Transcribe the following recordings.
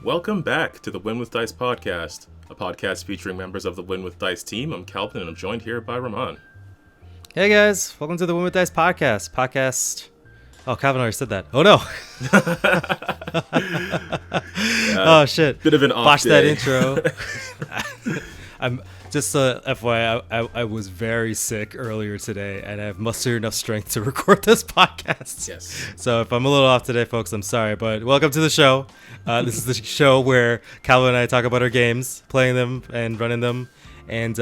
Welcome back to the Win with Dice podcast, a podcast featuring members of the Win with Dice team. I'm Calvin, and I'm joined here by Ramon. Hey guys, welcome to the Win with Dice podcast. Oh, Calvin already said that. Oh no. Oh shit. Bit of an off Botched day. that intro. I'm just FYI, I was very sick earlier today, and I've mustered enough strength to record this podcast. Yes. So if I'm a little off today, folks, I'm sorry, but welcome to the show. This is the show where Calvin and I talk about our games, playing them and running them, and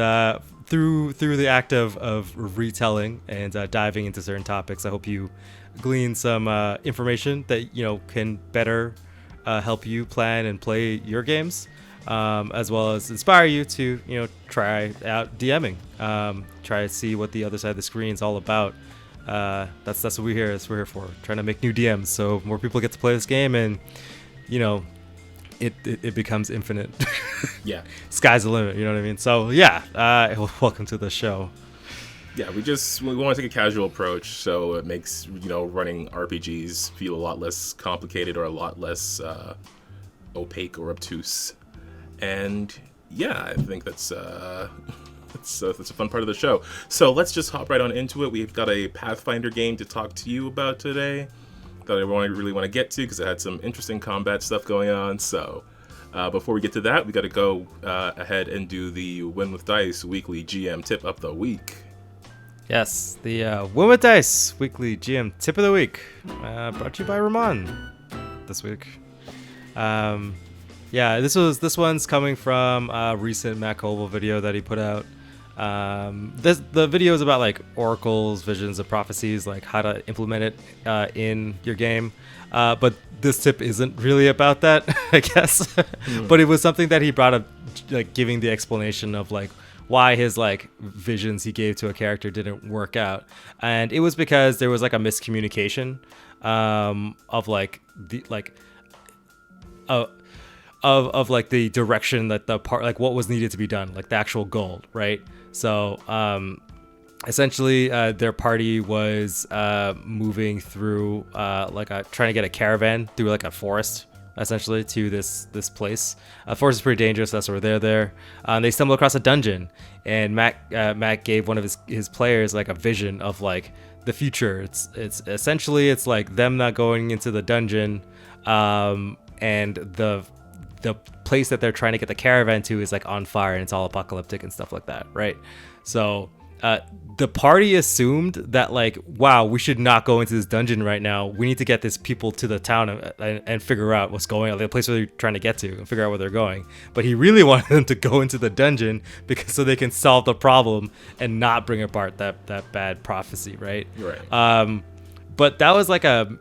through the act of retelling and diving into certain topics, I hope you glean some information that can better help you plan and play your games, as well as inspire you to try out DMing, try to see what the other side of the screen is all about. That's what we're here. That's what we're here for, trying to make new DMs so more people get to play this game, and it becomes infinite. Yeah. Sky's the limit, you know what I mean? So yeah, welcome to the show. Yeah, we want to take a casual approach, so it makes running RPGs feel a lot less complicated or a lot less opaque or obtuse. And yeah, I think that's a fun part of the show. So let's just hop right on into it. We've got a Pathfinder game to talk to you about today that I really want to get to because it had some interesting combat stuff going on. So before we get to that, we got to go ahead and do the Win with Dice weekly GM tip of the week. Yes, the Win with Dice weekly GM tip of the week, brought to you by Ramon this week. Yeah, this one's coming from a recent Matt Colville video that he put out. The video is about like oracles, visions, and prophecies, like how to implement it in your game. But this tip isn't really about that, I guess. But it was something that he brought up, like giving the explanation of like why his like visions he gave to a character didn't work out, and it was because there was like a miscommunication of like the like of like the direction that the part, like what was needed to be done, like the actual goal, right? So essentially their party was moving through trying to get a caravan through like a forest, essentially, to this place. Forest is pretty dangerous, that's why they're there. They stumble across a dungeon, and Matt gave one of his players like a vision of like the future. It's essentially it's like them not going into the dungeon, and the place that they're trying to get the caravan to is like on fire, and it's all apocalyptic and stuff like that, right? So the party assumed that like, wow, we should not go into this dungeon right now. We need to get these people to the town and figure out what's going on, the place where they're trying to get to, and figure out where they're going. But he really wanted them to go into the dungeon so they can solve the problem and not bring apart that bad prophecy, right? Right. But that was like a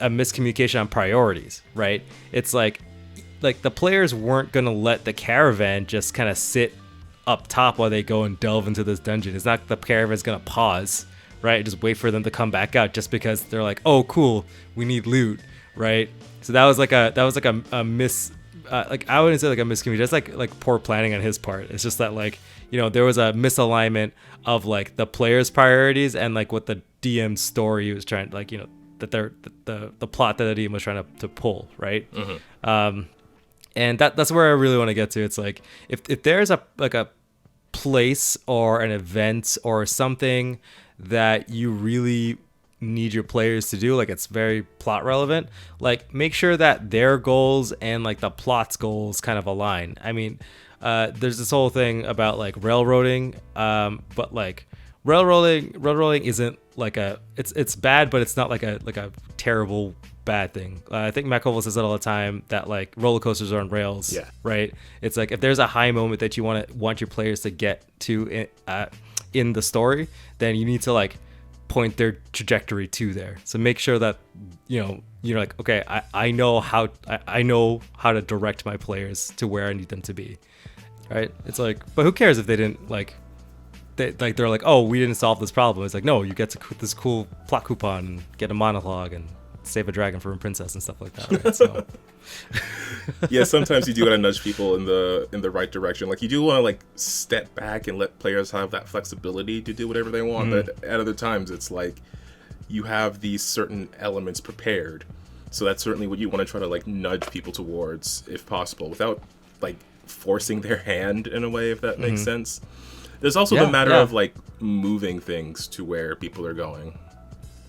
miscommunication on priorities, right? It's like the players weren't gonna let the caravan just kind of sit up top while they go and delve into this dungeon. It's not the caravan's gonna pause, right? Just wait for them to come back out just because they're like, oh cool, we need loot, right? So that was like a miss, like I wouldn't say like a miscommunication. That's like poor planning on his part. It's just that like there was a misalignment of like the players' priorities and like what the DM story was trying, like that the plot that the DM was trying to pull, right? Mm-hmm. And that's where I really want to get to. It's like if there's a place or an event or something that you really need your players to do, like it's very plot relevant, like make sure that their goals and like the plot's goals kind of align. I mean, there's this whole thing about like railroading, but like railroading isn't like it's bad, but it's not like a terrible bad thing. I think Matt Colville says it all the time that like roller coasters are on rails. Yeah. Right. It's like if there's a high moment that you want your players to get to in the story, then you need to like point their trajectory to there. So make sure that you're like, okay, I know how to direct my players to where I need them to be. Right. It's like, but who cares if they didn't like. They're like, oh, we didn't solve this problem. It's like, no, you get to this cool plot coupon and get a monologue and save a dragon from a princess and stuff like that, right? So yeah, sometimes you do gotta nudge people in the right direction. Like you do want to like step back and let players have that flexibility to do whatever they want. But at other times, it's like you have these certain elements prepared. So that's certainly what you want to try to like nudge people towards, if possible, without like forcing their hand in a way, if that makes sense. There's also the matter of like moving things to where people are going.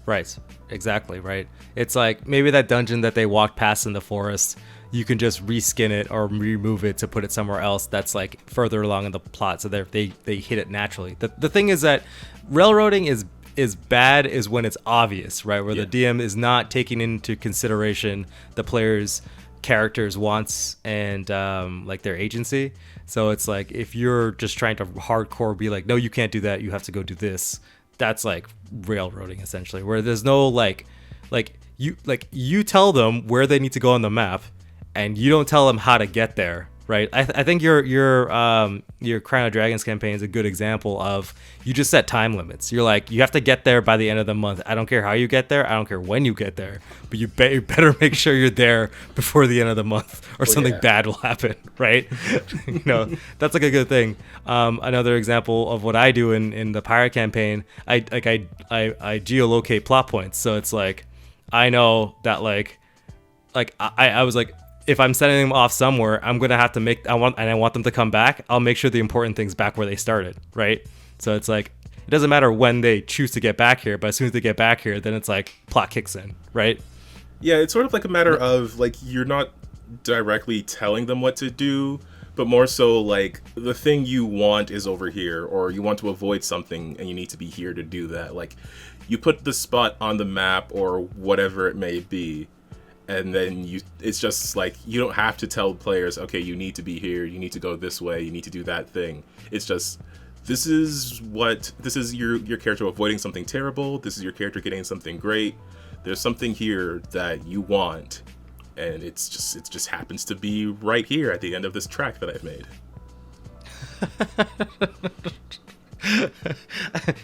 Right. Exactly. Right. It's like maybe that dungeon that they walked past in the forest, you can just reskin it or remove it to put it somewhere else that's like further along in the plot, so they hit it naturally. The thing is that railroading is bad is when it's obvious, right? Where the DM is not taking into consideration the player's character's wants and like their agency. So it's like if you're just trying to hardcore be like, no, you can't do that, you have to go do this. That's like railroading essentially, where there's no like you tell them where they need to go on the map, and you don't tell them how to get there, right? I think your Crown of Dragons campaign is a good example of you just set time limits. You're like, you have to get there by the end of the month. I don't care how you get there. I don't care when you get there, but you better make sure you're there before the end of the month, or something bad will happen, right? That's like a good thing. Another example of what I do in the pirate campaign, I geolocate plot points. So it's like, I know that I was like, if I'm sending them off somewhere, I'm gonna have to I want them to come back. I'll make sure the important thing's back where they started, right? So it's like, it doesn't matter when they choose to get back here, but as soon as they get back here, then it's like plot kicks in, right? Yeah, it's sort of like a matter of like you're not directly telling them what to do, but more so like the thing you want is over here, or you want to avoid something and you need to be here to do that. Like you put the spot on the map or whatever it may be. And then it's just like, you don't have to tell players, okay, you need to be here, you need to go this way, you need to do that thing. It's just, this is your character avoiding something terrible, this is your character getting something great, there's something here that you want, and it just happens to be right here at the end of this track that I've made.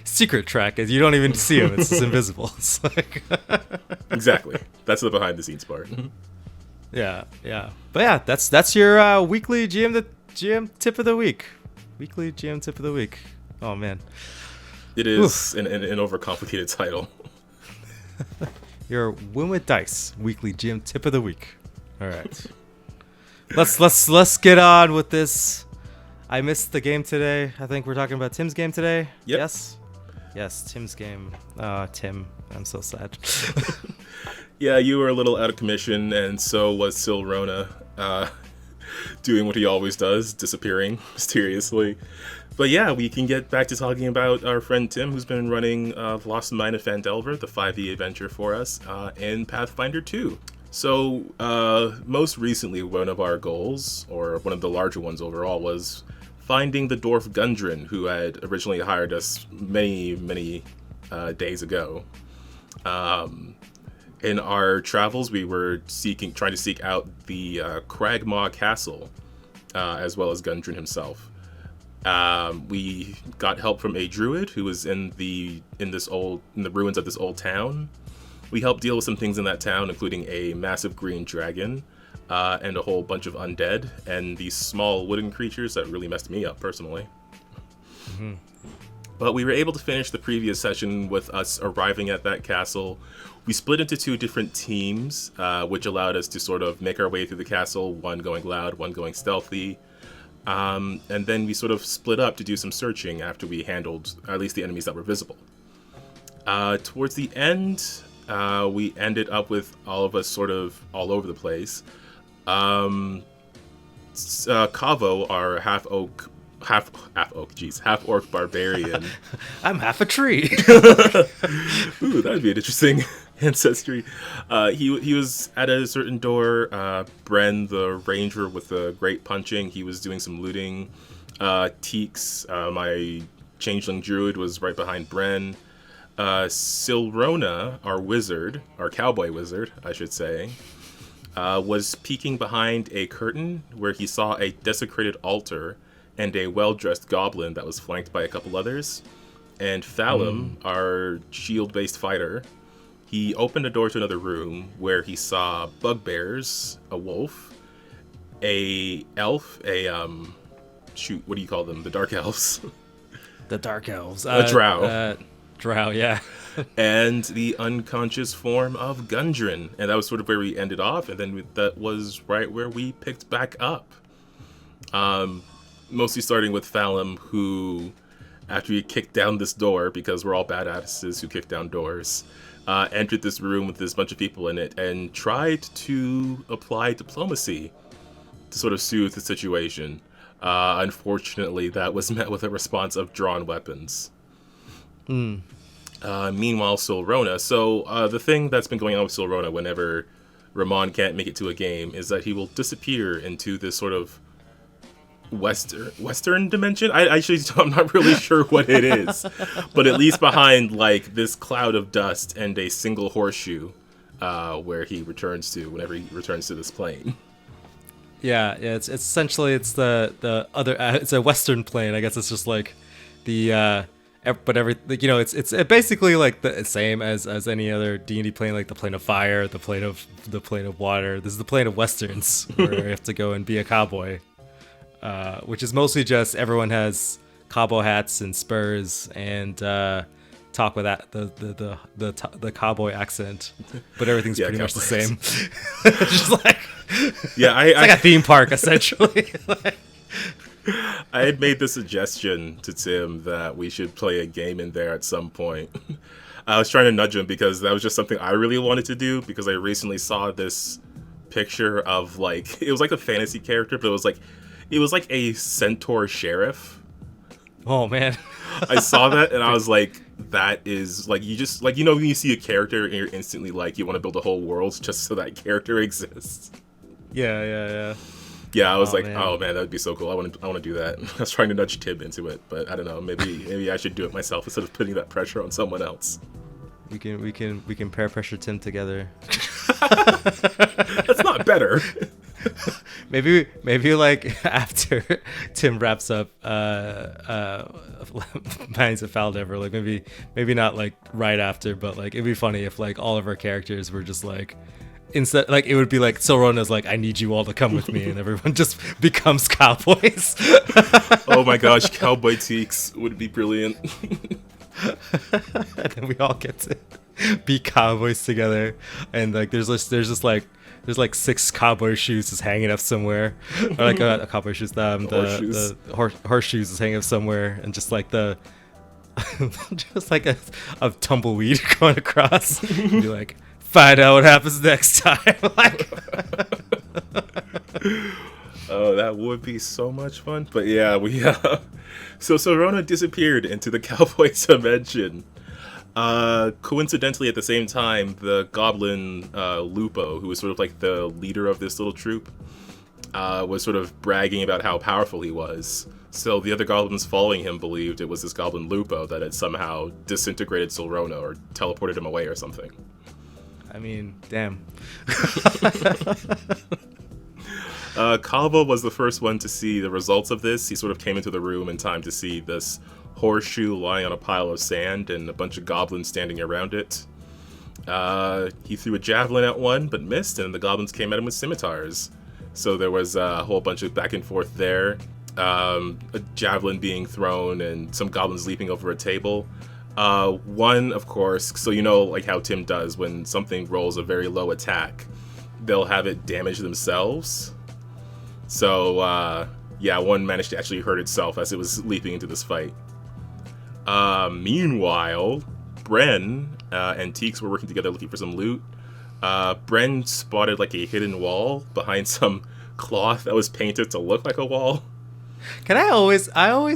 Secret track is you don't even see him, it's just invisible. It's like exactly, that's the behind the scenes part. yeah But yeah, that's your weekly GM tip of the week. Oh man, it is an overcomplicated title. Your Win with Dice weekly GM tip of the week. All right. let's get on with this. I missed the game today. I think we're talking about Tim's game today. Yep. Yes, Tim's game. Tim, I'm so sad. Yeah, you were a little out of commission, and so was Silrona, doing what he always does, disappearing mysteriously. But yeah, we can get back to talking about our friend Tim, who's been running Lost Mine of Phandelver, the 5e adventure for us, in Pathfinder 2. So, most recently, one of our goals, or one of the larger ones overall, was finding the dwarf Gunnar, who had originally hired us many days ago. In our travels, we were trying to seek out the Cragmaw Castle, as well as Gunnar himself. We got help from a druid who was in the ruins of this old town. We helped deal with some things in that town, including a massive green dragon, and a whole bunch of undead, and these small wooden creatures that really messed me up personally. Mm-hmm. But we were able to finish the previous session with us arriving at that castle. We split into two different teams, which allowed us to sort of make our way through the castle, one going loud, one going stealthy. And then we sort of split up to do some searching after we handled at least the enemies that were visible. Towards the end, we ended up with all of us sort of all over the place. Kavo, our half-orc barbarian. I'm half a tree. Ooh, that'd be an interesting ancestry. He was at a certain door. Bren, the ranger with the great punching, he was doing some looting. Teeks, my changeling druid, was right behind Bren. Silrona, our cowboy wizard, I should say, was peeking behind a curtain where he saw a desecrated altar and a well-dressed goblin that was flanked by a couple others. And Thalum, our shield-based fighter, he opened a door to another room where he saw bugbears, a wolf, a elf, what do you call them? The dark elves. The dark elves. A drow. Drow, yeah. and the unconscious form of Gundren. And that was sort of where we ended off, and then that was right where we picked back up. Mostly starting with Phalum, who, after he kicked down this door, because we're all badasses who kick down doors, entered this room with this bunch of people in it and tried to apply diplomacy to sort of soothe the situation. Unfortunately, that was met with a response of drawn weapons. Meanwhile, Silrona. So the thing that's been going on with Silrona whenever Ramon can't make it to a game is that he will disappear into this sort of Western dimension. I'm not really sure what it is, but at least behind like this cloud of dust and a single horseshoe, where he returns to whenever he returns to this plane. Yeah. It's essentially the other. It's a Western plane. I guess it's just like the. But it's basically like the same as any other D&D plane, like the plane of fire, the plane of water. This is the plane of westerns, where you have to go and be a cowboy, which is mostly just everyone has cowboy hats and spurs and talk with that the cowboy accent, but everything's pretty much the same. It's just like it's like a theme park essentially. I had made the suggestion to Tim that we should play a game in there at some point. I was trying to nudge him because that was just something I really wanted to do, because I recently saw this picture of like, it was like a fantasy character, but it was like a centaur sheriff. Oh man. I saw that and I was like, that is like, you just like, when you see a character and you're instantly like, you want to build a whole world just so that character exists. Yeah. Yeah, I was man, that would be so cool. I want to do that. I was trying to nudge Tim into it, but I don't know. Maybe I should do it myself instead of putting that pressure on someone else. We can pair pressure Tim together. That's not better. maybe like after Tim wraps up Mines of Phandelver, like maybe not like right after, but like it'd be funny if like all of our characters were just like, instead, like it would be like Silrona's like, I need you all to come with me, and everyone just becomes cowboys. Oh my gosh, cowboy teaks would be brilliant. And then we all get to be cowboys together, and like there's like 6 cowboy shoes just hanging up somewhere, or like a cowboy shoes, the horseshoes is hanging up somewhere, and just like just like a tumbleweed going across, and be like, find out what happens next time. Like, oh, that would be so much fun. But yeah, so Silrona disappeared into the cowboy dimension. Coincidentally, at the same time, the goblin Lupo, who was sort of like the leader of this little troop, was sort of bragging about how powerful he was. So the other goblins following him believed it was this goblin Lupo that had somehow disintegrated Silrona or teleported him away or something. I mean, damn. Calvo was the first one to see the results of this. He sort of came into the room in time to see this horseshoe lying on a pile of sand and a bunch of goblins standing around it. He threw a javelin at one, but missed, and the goblins came at him with scimitars. So there was a whole bunch of back and forth there. A javelin being thrown and some goblins leaping over a table. One, of course, so like how Tim does when something rolls a very low attack, they'll have it damage themselves. So, one managed to actually hurt itself as it was leaping into this fight. Meanwhile, Bren and Teeks were working together looking for some loot. Bren spotted like a hidden wall behind some cloth that was painted to look like a wall. I always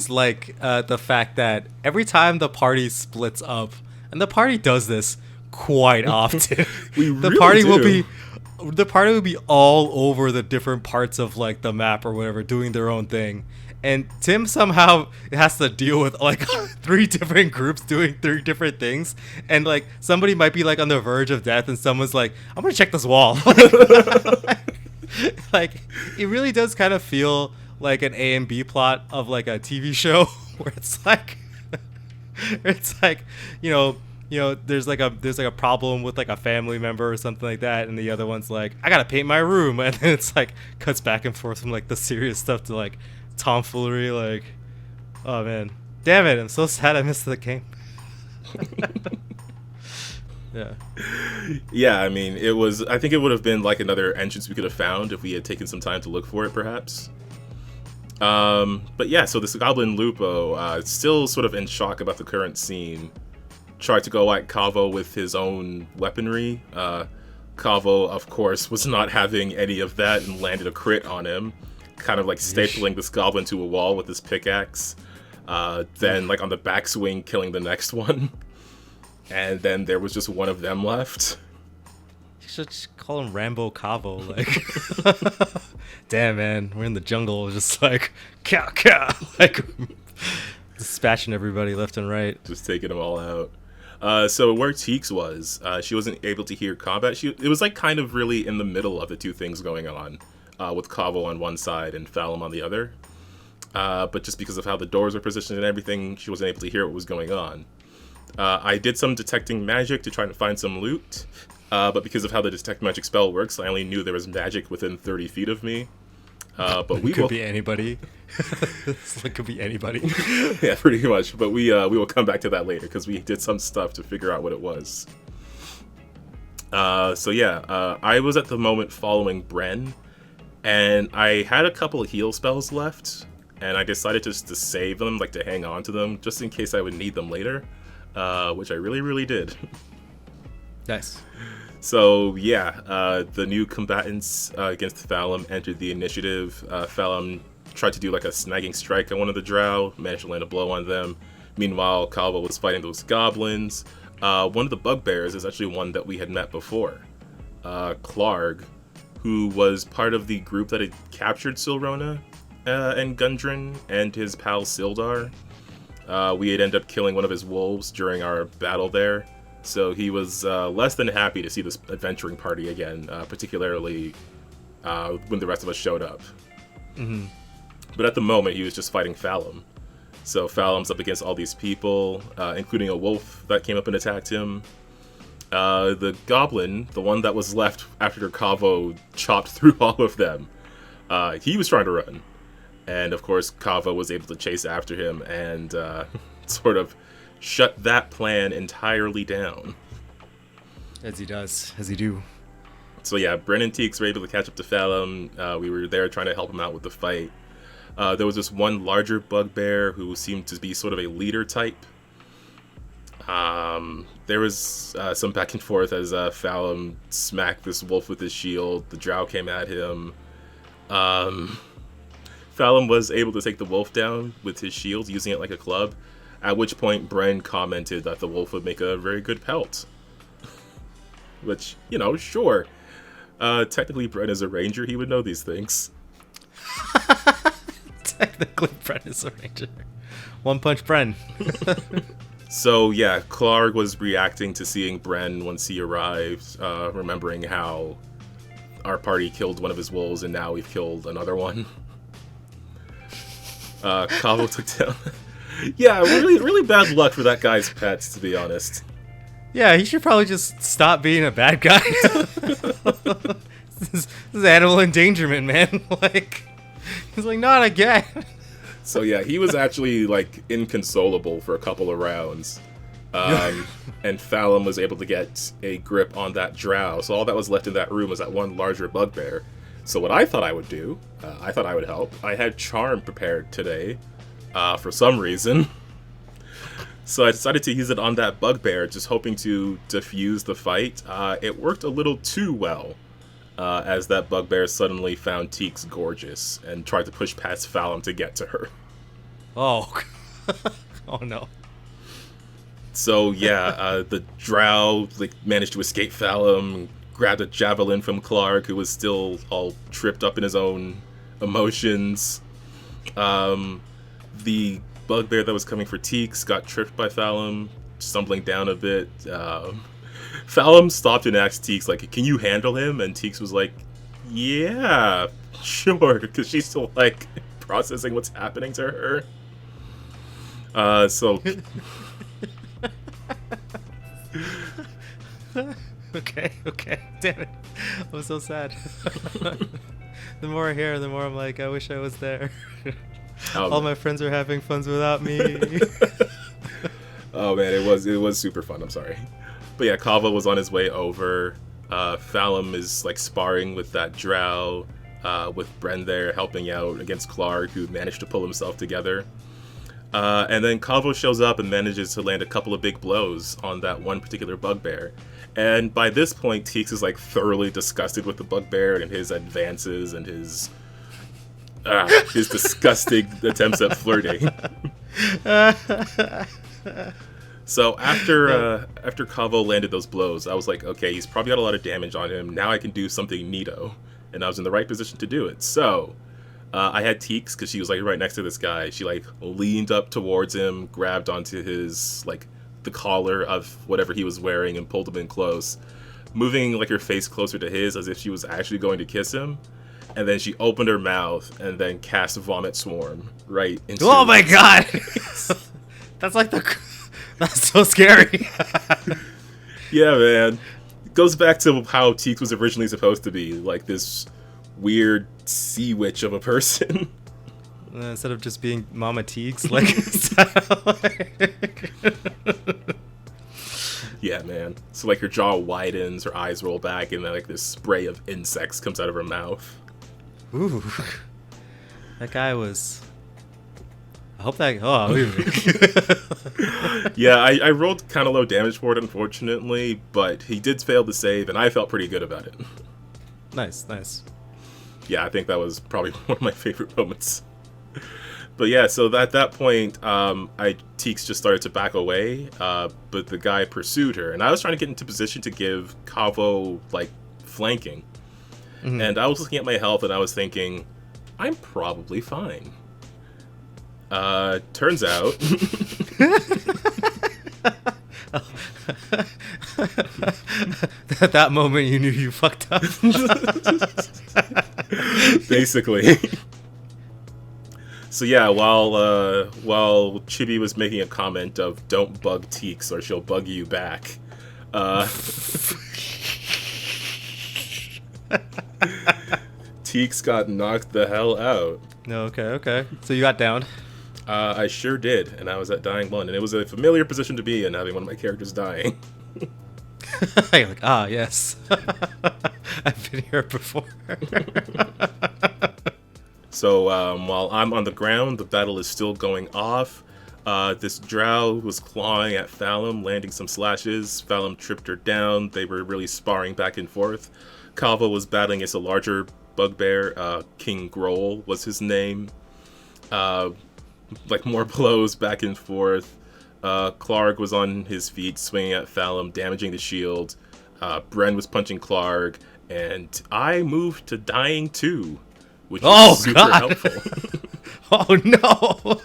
like the fact that every time the party splits up, and the party does this quite often, the party will be all over the different parts of like the map or whatever, doing their own thing. And Tim somehow has to deal with like 3 different groups doing 3 different things. And like somebody might be like on the verge of death, and someone's like, I'm gonna check this wall. Like it really does kind of feel like an A and B plot of like a TV show where it's like there's like a problem with like a family member or something like that, and the other one's like, I gotta paint my room, and then it's like cuts back and forth from like the serious stuff to like tomfoolery. Like, oh man, damn it, I'm so sad I missed the game. Yeah. Yeah, I mean, it was. I think it would have been like another entrance we could have found if we had taken some time to look for it, perhaps. But yeah, so this Goblin Lupo, still sort of in shock about the current scene, tried to go at Cavo with his own weaponry. Cavo, of course, was not having any of that and landed a crit on him, kind of like stapling this goblin to a wall with his pickaxe. Then, like on the backswing, killing the next one. And then there was just one of them left. You should just call him Rambo Cavo. Like, damn, man, we're in the jungle, just like, cow, like, dispatching everybody left and right. Just taking them all out. So where Teeks was, she wasn't able to hear combat. It was like kind of really in the middle of the two things going on, with Cavo on one side and Fallum on the other. But just because of how the doors were positioned and everything, she wasn't able to hear what was going on. I did some detecting magic to try and find some loot, but because of how the detect magic spell works, I only knew there was magic within 30 feet of me. But we could be anybody. It could be anybody. Yeah, pretty much. But we will come back to that later because we did some stuff to figure out what it was. So yeah, I was at the moment following Bren, and I had a couple of heal spells left, and I decided just to save them, like to hang on to them, just in case I would need them later. Which I really did. Nice. So yeah, the new combatants against Fallum entered the initiative. Fallum tried to do like a snagging strike on one of the drow, managed to land a blow on them. Meanwhile, Calvo was fighting those goblins. One of the bugbears is actually one that we had met before. Clarg, who was part of the group that had captured Silrona and Gundren and his pal Sildar. We had ended up killing one of his wolves during our battle there, so he was less than happy to see this adventuring party again, particularly when the rest of us showed up. Mm-hmm. But at the moment, he was just fighting Fallum. So Fallum's up against all these people, including a wolf that came up and attacked him. The goblin, the one that was left after Cavo chopped through all of them, he was trying to run. And of course, Cavo was able to chase after him and sort of shut that plan entirely down. As he does, as he do. So yeah, Bren and Teeks were able to catch up to Fallum. We were there trying to help him out with the fight. There was this one larger bugbear who seemed to be sort of a leader type. There was some back and forth as Fallum smacked this wolf with his shield. The drow came at him. Fallum was able to take the wolf down with his shield, using it like a club, at which point Bren commented that the wolf would make a very good pelt. Which, you know, sure. Technically, Bren is a ranger, he would know these things. Technically, Bren is a ranger. One punch Bren. So, yeah, Clark was reacting to seeing Bren once he arrived, remembering how our party killed one of his wolves and now we've killed another one. Cavo took down... Yeah, really bad luck for that guy's pets, to be honest. Yeah, he should probably just stop being a bad guy. This is animal endangerment, man. Like, he's like, not again. So yeah, he was actually like inconsolable for a couple of rounds. And Fallum was able to get a grip on that drow. So all that was left in that room was that one larger bugbear. So what I thought I would do, I thought I would help. I had charm prepared today, for some reason. So I decided to use it on that bugbear, just hoping to diffuse the fight. It worked a little too well, as that bugbear suddenly found Teeks gorgeous and tried to push past Fallum to get to her. Oh. Oh no. So yeah, the drow managed to escape Fallum, grabbed a javelin from Clark, who was still all tripped up in his own emotions. The bugbear that was coming for Teeks got tripped by Fallum, stumbling down a bit. Fallum stopped and asked Teeks, like, can you handle him? And Teeks was like, yeah, sure, because she's still, like, processing what's happening to her. So... Okay, damn it. I'm so sad. The more I hear, the more I'm like, I wish I was there. All my friends are having fun without me. Oh man, it was super fun. I'm sorry. But yeah, Kava was on his way over. Fallum is like sparring with that drow, with Bren there helping out against Clark, who managed to pull himself together. And then Kavo shows up and manages to land a couple of big blows on that one particular bugbear. And by this point, Teeks is like thoroughly disgusted with the bugbear and his advances and his disgusting attempts at flirting. So after Kavo landed those blows, I was like, okay, he's probably got a lot of damage on him. Now I can do something neato. And I was in the right position to do it. So I had Teeks, because she was like right next to this guy. She like leaned up towards him, grabbed onto his like the collar of whatever he was wearing and pulled him in close, moving like her face closer to his as if she was actually going to kiss him. And then she opened her mouth and then cast Vomit Swarm right into Oh my god! That's so scary. Yeah, man. It goes back to how Teeks was originally supposed to be, like this weird sea witch of a person. Instead of just being Mama Teeks, like... Yeah, man. So like her jaw widens, her eyes roll back, and then like this spray of insects comes out of her mouth. Ooh. That guy was... I hope that... Oh, yeah, I rolled kind of low damage for it, unfortunately, but he did fail to save, and I felt pretty good about it. Nice. Yeah, I think that was probably one of my favorite moments. But yeah, so at that point, Teeks just started to back away, but the guy pursued her, and I was trying to get into position to give Kavo, like, flanking. Mm-hmm. And I was looking at my health, and I was thinking, I'm probably fine. Turns out... At that moment, you knew you fucked up. Basically. So yeah, while Chibi was making a comment of "Don't bug Teeks or she'll bug you back," Teeks got knocked the hell out. Okay. So you got downed. I sure did, and I was at dying 1, and it was a familiar position to be in, having one of my characters dying. You're like, yes. I've been here before. So while I'm on the ground, the battle is still going off. This drow was clawing at Fallum, landing some slashes. Fallum tripped her down. They were really sparring back and forth. Kava was battling against a larger bugbear. King Grohl was his name. Like more blows back and forth. Clark was on his feet, swinging at Fallum, damaging the shield. Bren was punching Clark, and I moved to dying 2. Which is super helpful. Oh no!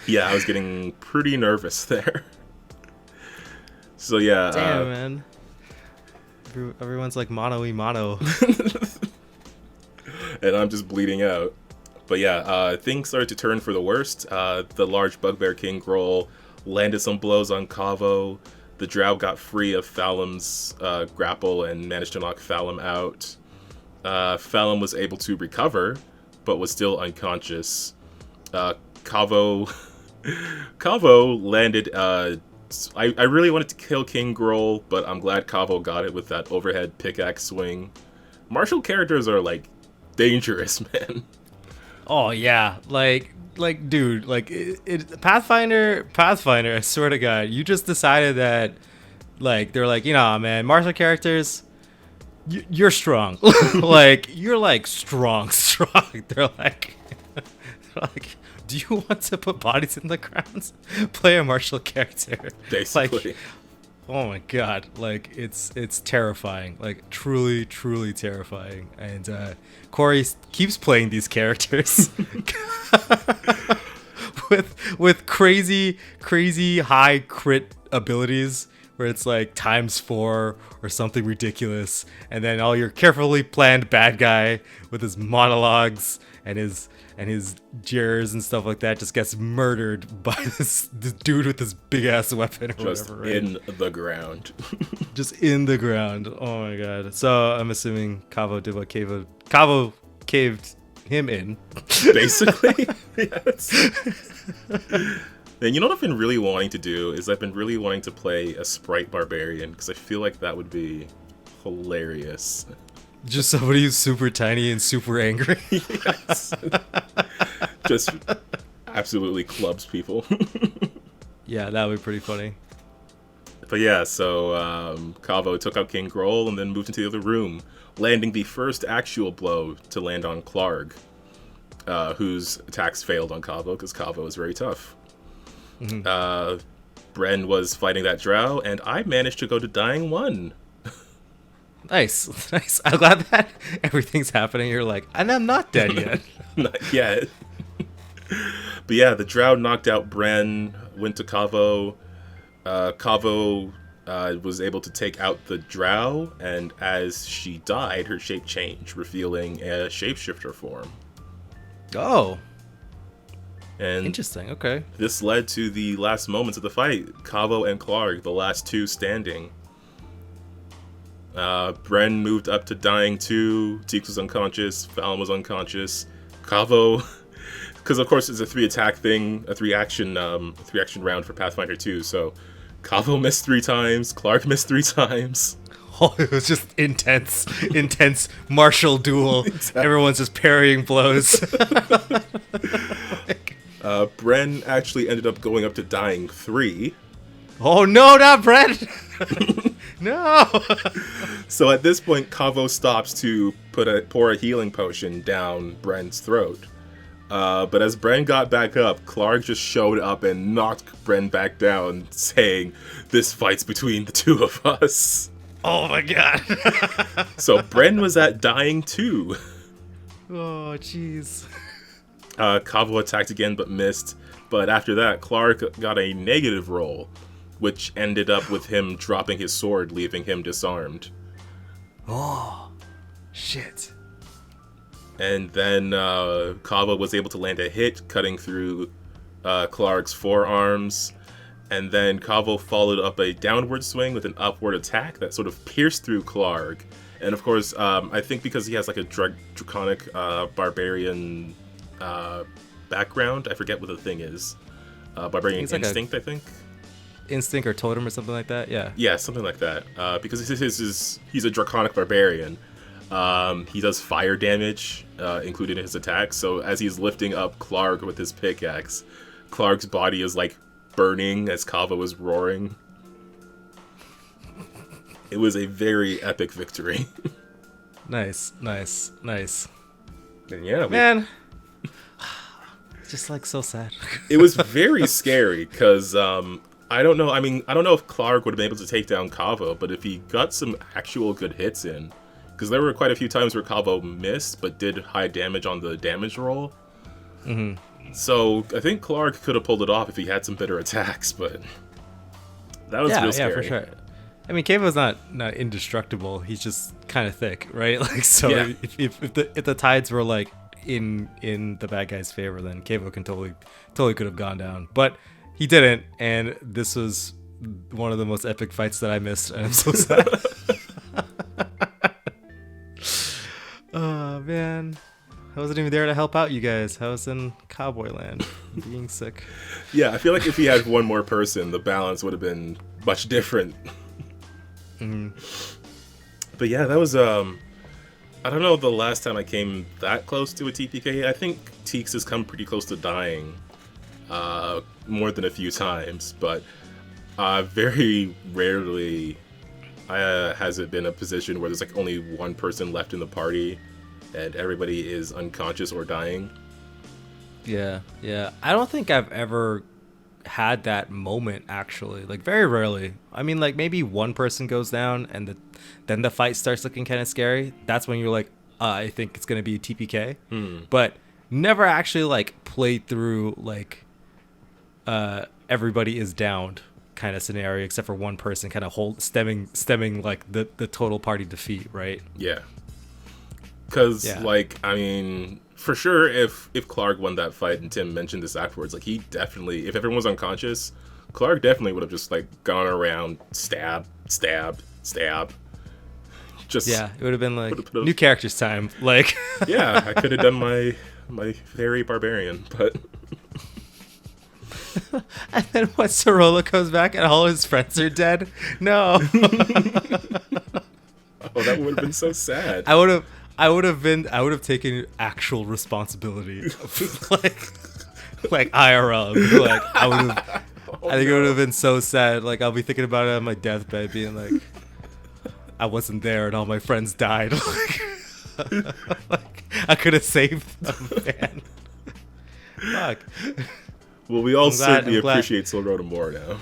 Yeah, I was getting pretty nervous there. So yeah. Damn, man. Everyone's like mono. And I'm just bleeding out. But yeah, things started to turn for the worst. The large bugbear King Grohl landed some blows on Kavo. The drow got free of Fallum's grapple and managed to knock Fallum out. Fallum was able to recover, but was still unconscious. Kavo landed... I really wanted to kill King Grohl, but I'm glad Kavo got it with that overhead pickaxe swing. Martial characters are, like, dangerous, man. Oh, yeah. Like dude, like, Pathfinder, I swear to God, you just decided that, like, they're like, man, martial characters... You're strong. Like, you're like strong. They're like, do you want to put bodies in the ground? Play a martial character. Basically. Like, oh my god, like it's terrifying. Like truly terrifying. And Corey keeps playing these characters with crazy high crit abilities, where it's like ×4 or something ridiculous, and then all your carefully planned bad guy with his monologues and his jeers and stuff like that just gets murdered by this dude with this big ass weapon or just whatever. Right? In the ground. Just in the ground. Oh my god. So I'm assuming Kavo did what Kavo caved him in. Basically. Yes. And you know what I've been really wanting to do is I've been really wanting to play a sprite barbarian because I feel like that would be hilarious. Just somebody who's super tiny and super angry. Yes. Just absolutely clubs people. Yeah, that would be pretty funny. But yeah, so Kavo took out King Groll and then moved into the other room, landing the first actual blow to land on Klarg, whose attacks failed on Kavo because Kavo is very tough. Mm-hmm. Bren was fighting that drow, and I managed to go to dying 1. Nice, nice. I'm glad that everything's happening. You're like, and I'm not dead yet. Not yet. But yeah, the drow knocked out Bren, went to Kavo. Kavo was able to take out the drow, and as she died, her shape changed, revealing a shapeshifter form. Oh. And interesting, okay. This led to the last moments of the fight. Kavo and Klarg, the last two standing. Bren moved up to dying 2. Teeks was unconscious. Fallon was unconscious. Kavo, because of course it's a 3-attack thing, a 3-action round for Pathfinder 2. So Kavo missed 3 times. Klarg missed 3 times. Oh, it was just intense martial duel. Exactly. Everyone's just parrying blows. Bren actually ended up going up to dying 3. Oh no, not Bren! No. So at this point, Kavo stops to pour a healing potion down Bren's throat. But as Bren got back up, Klarg just showed up and knocked Bren back down, saying, "This fight's between the 2 of us." Oh my god. So Bren was at dying 2. Oh, jeez. Kavo attacked again but missed. But after that, Klarg got a negative roll, which ended up with him dropping his sword, leaving him disarmed. Oh, shit. And then Kavo was able to land a hit, cutting through Klarg's forearms. And then Kavo followed up a downward swing with an upward attack that sort of pierced through Klarg. And of course, I think because he has like a draconic barbarian background, I forget what the thing is. Barbarian instinct, I think. Instinct or totem or something like that, yeah. Yeah, something like that. Because he's a draconic barbarian. He does fire damage included in his attacks. So as he's lifting up Klarg with his pickaxe, Klarg's body is like burning as Kavo is roaring. It was a very epic victory. Nice. And yeah, man, it's just like so sad. It was very scary because I don't know. I mean, I don't know if Klarg would have been able to take down Kavo, but if he got some actual good hits in, because there were quite a few times where Kavo missed but did high damage on the damage roll. Mm-hmm. So I think Klarg could have pulled it off if he had some better attacks, but that was real scary. Yeah, for sure. I mean, Kavo's not indestructible. He's just kind of thick, right? Like, so yeah. if the tides were like in the bad guy's favor, then Kavo can totally could have gone down, but he didn't. And this was one of the most epic fights that I missed, and I'm so sad. Oh man, I wasn't even there to help out you guys. I was in Cowboy Land, being sick. Yeah, I feel like if he had one more person, the balance would have been much different. Mm-hmm. But yeah, that was I don't know the last time I came that close to a TPK. I think Teeks has come pretty close to dying more than a few times, but very rarely has it been a position where there's like only one person left in the party and everybody is unconscious or dying. Yeah. I don't think I've ever had that moment, actually. Like, very rarely. I mean, like, maybe one person goes down and then the fight starts looking kind of scary. That's when you're like, I think it's going to be a TPK. But never actually, like, played through, like, everybody is downed kind of scenario, except for one person kind of stemming like the total party defeat, right? Yeah. Because, like, I mean, for sure, if Klarg won that fight, and Tim mentioned this afterwards, like, he definitely, if everyone was unconscious, Klarg definitely would have just, like, gone around, stab. Just, yeah, it would have been like new characters time. Like, yeah, I could have done my fairy barbarian, but And then when Sorolla comes back and all his friends are dead, no. Oh, that would have been so sad. I would have taken actual responsibility, like IRL. Like I would have. I think it would have been so sad. Like I'll be thinking about it on my deathbed, being like, I wasn't there and all my friends died. Like I could have saved them, man. Fuck. Well, we all certainly appreciate Silrona more now.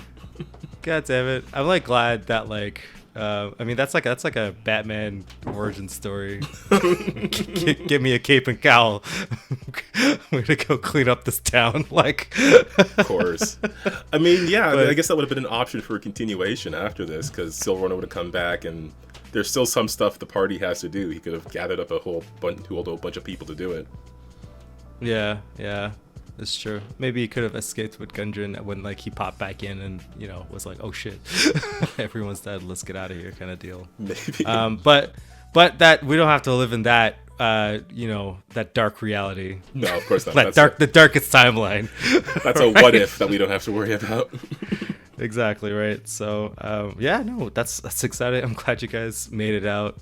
God damn it! I'm like glad that like. I mean that's like a Batman origin story. Give me a cape and cowl. We're gonna go clean up this town. Like, of course. I mean, yeah. But I guess that would have been an option for a continuation after this, because Silrona would have come back, and there's still some stuff the party has to do. He could have gathered up a whole bunch of people to do it. Yeah, it's true. Maybe he could have escaped with Gundren when like he popped back in and was like, oh shit, everyone's dead, let's get out of here, kind of deal. Maybe. But that we don't have to live in that that dark reality. No, of course not. The darkest timeline. That's right? A what if that we don't have to worry about. Exactly right. So that's exciting. I'm glad you guys made it out.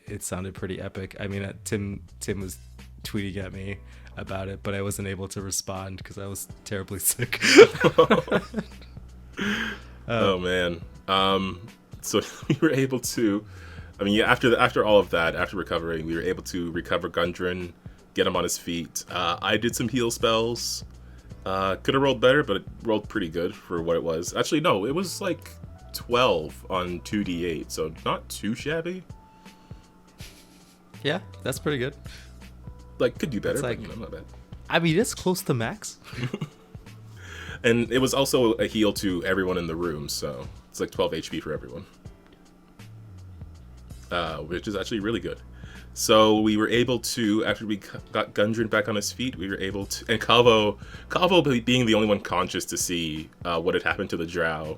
It sounded pretty epic. I mean, Tim was tweeting at me about it, but I wasn't able to respond because I was terribly sick. Oh man. So we were able to, I mean, yeah, after all of that, after recovering, we were able to recover Gundren, get him on his feet. I did some heal spells. Could have rolled better, but it rolled pretty good for what it was. Actually, no, it was like 12 on 2d8, so not too shabby. Yeah, that's pretty good. Like, could do better, like, but not bad. I mean, it's close to max. And it was also a heal to everyone in the room, so it's like 12 HP for everyone. Which is actually really good. So we were able to, after we got Gundren back on his feet, we were able to, and Calvo being the only one conscious to see what had happened to the drow,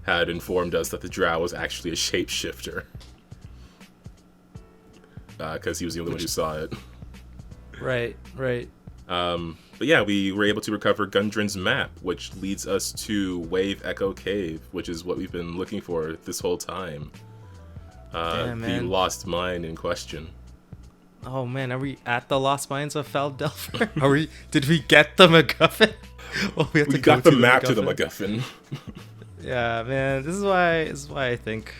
had informed us that the drow was actually a shapeshifter. Because he was the only one who saw it. Right. But yeah, we were able to recover Gundren's map, which leads us to Wave Echo Cave, which is what we've been looking for this whole time. Damn, the man. Lost Mine in question. Oh man, are we at the Lost Mines of Phandelver? Did we get the MacGuffin? Well, we got the map to the MacGuffin. Yeah, man. This is why I think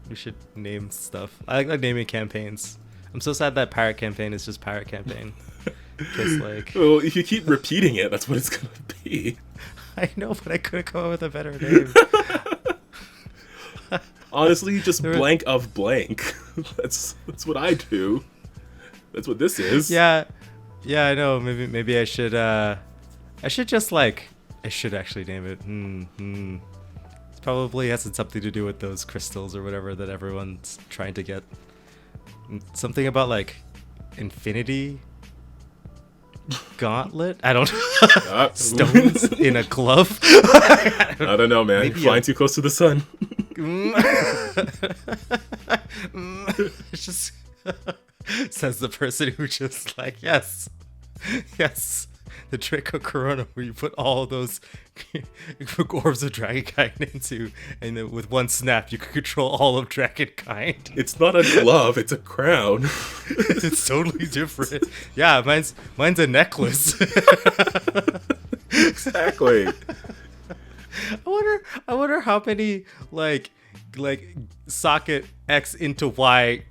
we should name stuff. I like naming campaigns. I'm so sad that Pirate Campaign is just Pirate Campaign. Just like, well, if you keep repeating it, that's what it's gonna be. I know, but I could have come up with a better name. Honestly, just blank of blank. That's what I do. That's what this is. Yeah, I know. Maybe I should. I should actually name it. It probably has something to do with those crystals or whatever that everyone's trying to get. Something about like infinity gauntlet. I don't know. Stones in a glove. I don't know, man. Maybe flying too close to the sun. It's just says the person who just like yes, the trick of Corona where you put all those orbs of Dragonkind into, and then with one snap you can control all of Dragonkind. It's not a glove, it's a crown. It's totally different. Yeah, mine's a necklace. Exactly. I wonder how many like socket X into Y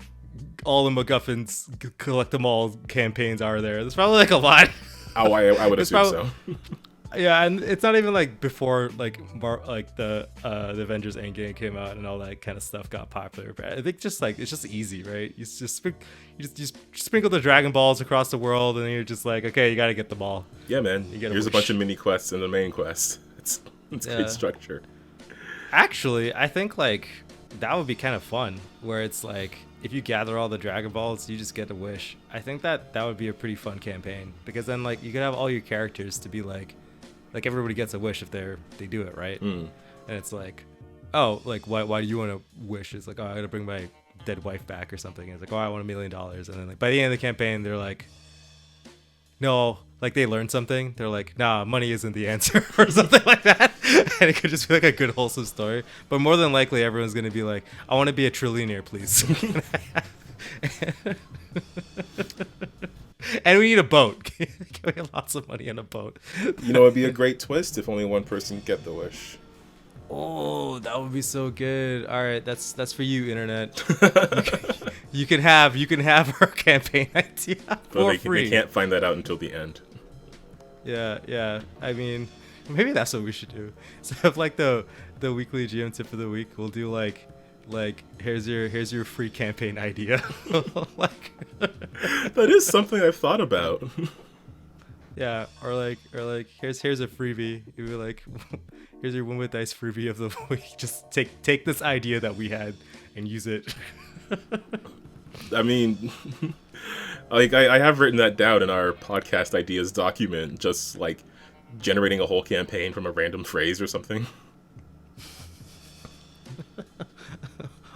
all the MacGuffins collect them all campaigns are there. There's probably like a lot. Oh, I would assume so. Yeah, and it's not even like before the Avengers Endgame came out and all that kind of stuff got popular. But I think just like it's just easy, right? You just sprinkle the Dragon Balls across the world, and then you're just like, okay, you got to get them all. Yeah, man. Here's a bunch of mini quests in the main quest. It's great structure. Actually, I think like that would be kind of fun, where it's like if you gather all the Dragon Balls, you just get a wish. I think that would be a pretty fun campaign, because then like you could have all your characters to be like everybody gets a wish if they do it right. And it's like, oh, like why do you want to wish? It's like, oh, I gotta bring my dead wife back or something. And it's like, oh, I want $1 million. And then like by the end of the campaign, they're like, no, like they learn something. They're like, nah, money isn't the answer or something like that. And it could just be like a good wholesome story. But more than likely, everyone's going to be like, I want to be a trillionaire, please. And we need a boat. Can we get lots of money in a boat? You know, it'd be a great twist if only one person could get the wish. Oh, that would be so good. All right, that's for you, internet. You can have our campaign idea for free. They can't find that out until the end. Yeah. I mean, maybe that's what we should do. So have like the weekly GM tip of the week. We'll do like here's your free campaign idea. Like that is something I've thought about. Yeah, or like here's a freebie. You'd be like, here's your win with dice freebie of the week. Just take this idea that we had and use it. I mean, like I have written that down in our podcast ideas document, just like generating a whole campaign from a random phrase or something.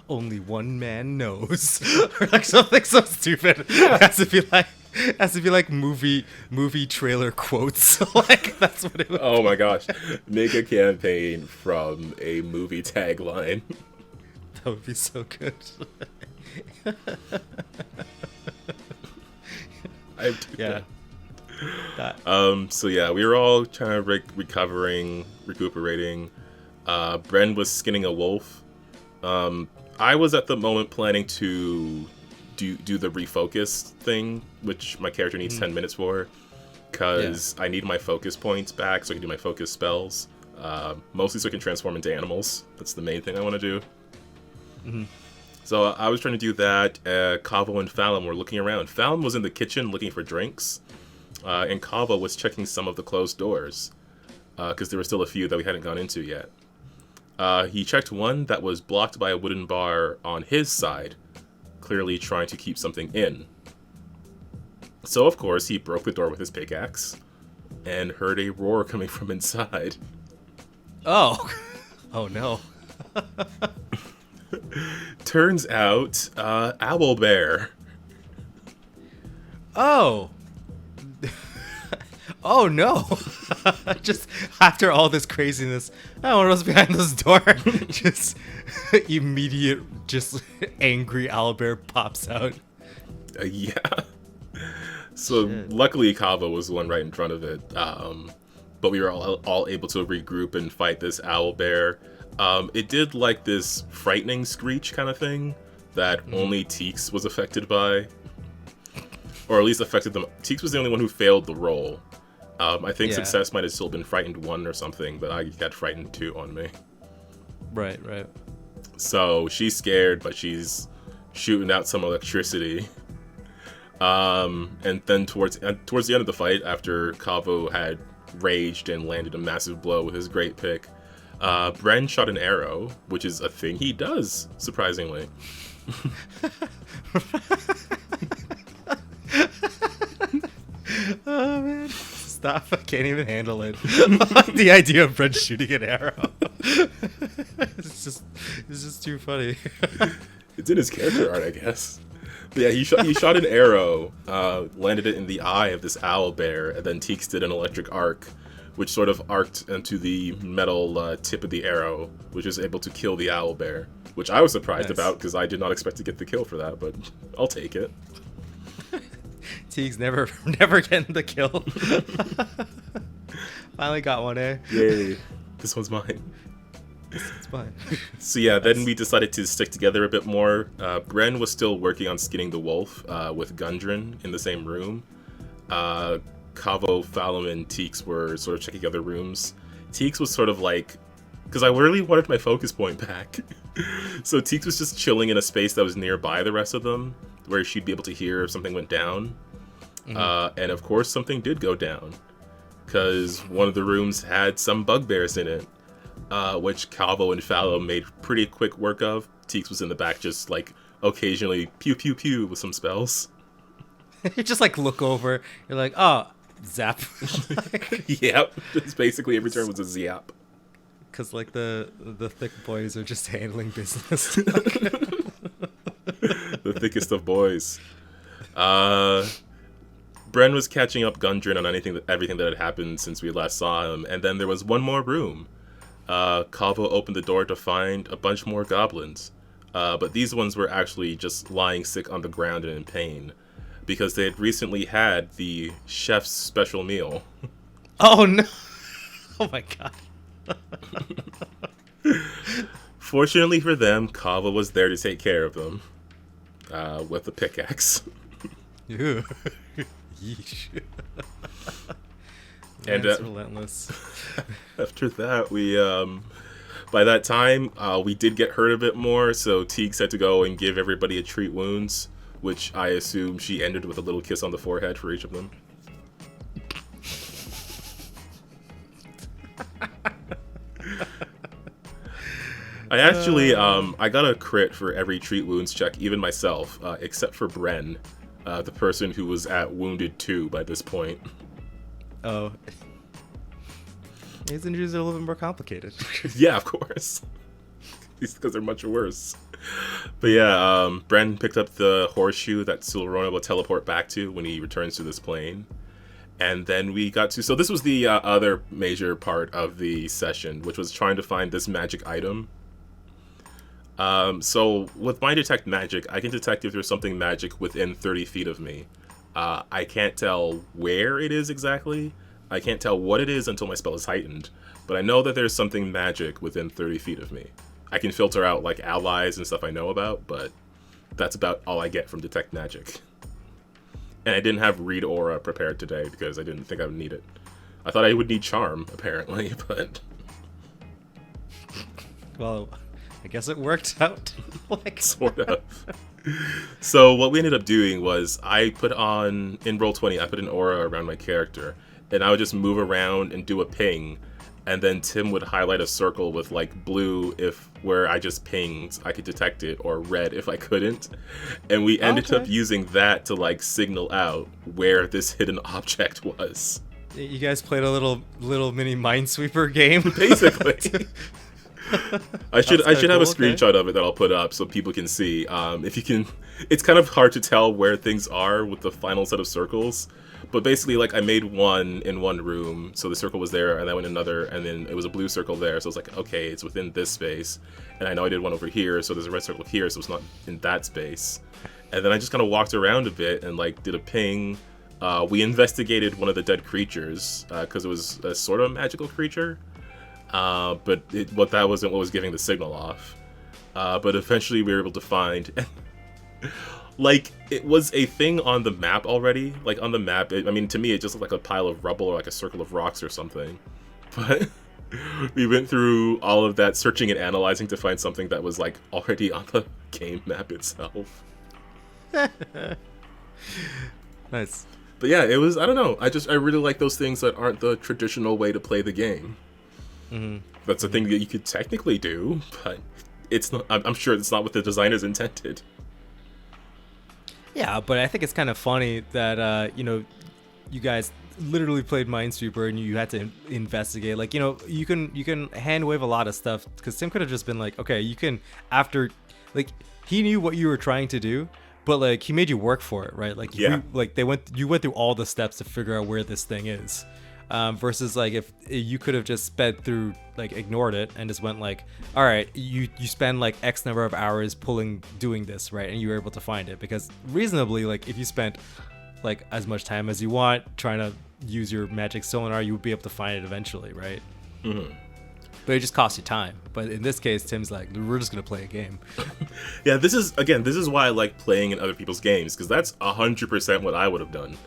Only one man knows, or like something so stupid. It has to be like movie trailer quotes. Like that's what it would Oh my gosh. Make a campaign from a movie tagline. That would be so good. So yeah, we were all trying to recuperating. Bren was skinning a wolf. I was at the moment planning to do the refocus thing, which my character needs 10 minutes for, because I need my focus points back so I can do my focus spells. Mostly so I can transform into animals. That's the main thing I want to do. Mm-hmm. So I was trying to do that. Kavo and Fallon were looking around. Fallon was in the kitchen looking for drinks, and Kavo was checking some of the closed doors, because there were still a few that we hadn't gone into yet. He checked one that was blocked by a wooden bar on his side, clearly trying to keep something in. So, of course, he broke the door with his pickaxe and heard a roar coming from inside. Oh. Oh, no. Turns out, Owlbear. Oh. Oh, no. Just after all this craziness, I don't know what's behind this door. Just immediate, just angry owlbear pops out. Yeah. So luckily Kava was the one right in front of it. But we were all able to regroup and fight this owlbear. It did like this frightening screech kind of thing that only Teeks was affected by. Or at least affected them. Teeks was the only one who failed the roll. I think success might have still been frightened 1 or something, but I got frightened 2 on me. Right. So she's scared, but she's shooting out some electricity. And then towards the end of the fight, after Kavo had raged and landed a massive blow with his great pick, Bren shot an arrow, which is a thing he does, surprisingly. Oh man, stop! I can't even handle it. The idea of Bren shooting an arrow. It's just too funny. It's in his character art, I guess. But yeah, he shot an arrow, landed it in the eye of this owl bear, and then Teeks did an electric arc, which sort of arced into the metal tip of the arrow, which was able to kill the owl bear, which I was surprised about because I did not expect to get the kill for that, but I'll take it. Teeks never getting the kill. Finally got one, eh? Yay. This one's mine. It's fine. So yeah, then we decided to stick together a bit more. Bren was still working on skinning the wolf with Gunnar in the same room. Kavo, Fallon, and Teeks were sort of checking other rooms. Teeks was sort of like, because I really wanted my focus point back. So Teeks was just chilling in a space that was nearby the rest of them, where she'd be able to hear if something went down. And of course, something did go down, because one of the rooms had some bugbears in it. Which Calvo and Fallon made pretty quick work of. Teeks was in the back just like occasionally pew pew pew with some spells. You just like look over, you're like, oh, zap. Yep, just basically every turn was a zap. Because like the thick boys are just handling business. The thickest of boys. Bren was catching up Gundren on everything that had happened since we last saw him, and then there was one more room. Kava opened the door to find a bunch more goblins, but these ones were actually just lying sick on the ground and in pain, because they had recently had the chef's special meal. Oh no! Oh my god. Fortunately for them, Kava was there to take care of them with a pickaxe. Yeesh. And that's relentless. After that, we by that time we did get hurt a bit more, so Teague had to go and give everybody a treat wounds, which I assume she ended with a little kiss on the forehead for each of them. I actually, I got a crit for every treat wounds check, even myself, except for Bren, the person who was at wounded 2 by this point. Oh. His injuries are a little bit more complicated. Yeah, of course. Because they're much worse. But yeah, Bren picked up the horseshoe that Silverona will teleport back to when he returns to this plane. And then we got to... So this was the other major part of the session, which was trying to find this magic item. So with my detect magic, I can detect if there's something magic within 30 feet of me. I can't tell where it is exactly. I can't tell what it is until my spell is heightened. But I know that there's something magic within 30 feet of me. I can filter out like allies and stuff I know about, but that's about all I get from detect magic. And I didn't have read aura prepared today because I didn't think I would need it. I thought I would need charm, apparently, but... Well, I guess it worked out. Like... Sort of. So what we ended up doing was I put on, in Roll20, I put an aura around my character, and I would just move around and do a ping, and then Tim would highlight a circle with like blue if where I just pinged I could detect it, or red if I couldn't, and we ended up using that to like signal out where this hidden object was. You guys played a little mini Minesweeper game, basically. I should have cool, a screenshot of it that I'll put up so people can see. If you can, it's kind of hard to tell where things are with the final set of circles. But basically, like, I made one in one room, so the circle was there, and I went another, and then it was a blue circle there, so I was like, okay, it's within this space. And I know I did one over here, so there's a red circle here, so it's not in that space. And then I just kind of walked around a bit and, like, did a ping. We investigated one of the dead creatures, because it was a sort of magical creature. But that wasn't what was giving the signal off. But eventually we were able to find... Like, it was a thing on the map already. Like, on the map, to me, it just looked like a pile of rubble or like a circle of rocks or something. But we went through all of that searching and analyzing to find something that was, like, already on the game map itself. Nice. But yeah, it was, I don't know. I really like those things that aren't the traditional way to play the game. Mm-hmm. That's a thing that you could technically do, but it's not, I'm sure it's not what the designers intended. Yeah, but I think it's kind of funny that, you guys literally played Minesweeper and you had to investigate. Like, you can hand wave a lot of stuff, because Tim could have just been like, okay, you can, after, like, he knew what you were trying to do, but, like, he made you work for it, right? Like, yeah. You went through all the steps to figure out where this thing is. Versus, like, if you could have just sped through, like, ignored it and just went like, all right, you spend like X number of hours doing this, right, and you were able to find it. Because reasonably, like, if you spent like as much time as you want trying to use your magic sonar, you would be able to find it eventually, right? Mm-hmm. But it just costs you time. But in this case, Tim's like, we're just gonna play a game. Yeah, this is why I like playing in other people's games, because that's 100% what I would have done.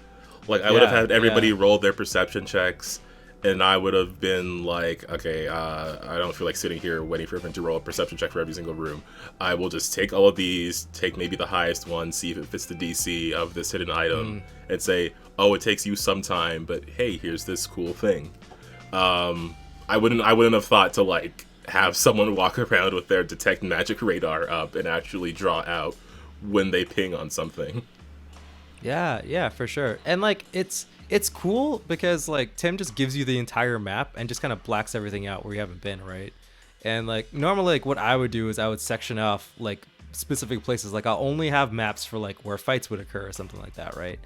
Like, I would have had everybody roll their perception checks, and I would have been like, okay, I don't feel like sitting here waiting for everyone to roll a perception check for every single room. I will just take all of these, take maybe the highest one, see if it fits the DC of this hidden item, and say, oh, it takes you some time, but hey, here's this cool thing. I wouldn't have thought to, like, have someone walk around with their detect magic radar up and actually draw out when they ping on something. Yeah, for sure. And, like, it's cool because, like, Tim just gives you the entire map and just kind of blacks everything out where you haven't been, right? And, like, normally, like, what I would do is I would section off, like, specific places. Like, I'll only have maps for, like, where fights would occur or something like that, right?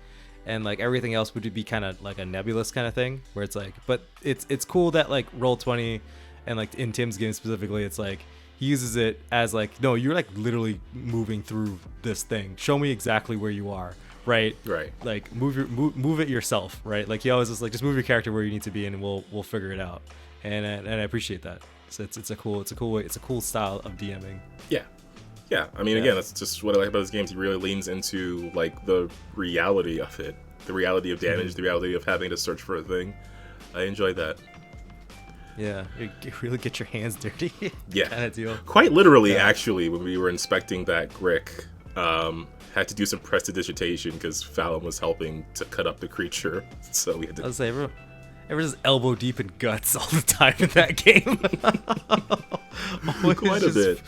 and like everything else would be kind of like a nebulous kind of thing where it's like, but it's cool that like Roll20 and like in Tim's game specifically, it's like he uses it as like, no, you're like literally moving through this thing, show me exactly where you are, right, like move it yourself, right? Like he always is like, just move your character where you need to be and we'll figure it out, and I appreciate that. So it's a cool way, it's a cool style of DMing. Yeah, I mean, again, that's just what I like about this game. He really leans into like the reality of it, the reality of damage, the reality of having to search for a thing. I enjoy that. Yeah, you really get your hands dirty. Yeah, kind of deal. Quite literally, actually, when we were inspecting that Grick, had to do some prestidigitation because Fallon was helping to cut up the creature, so we had to. I was say, everyone's elbow deep in guts all the time in that game. Quite a bit.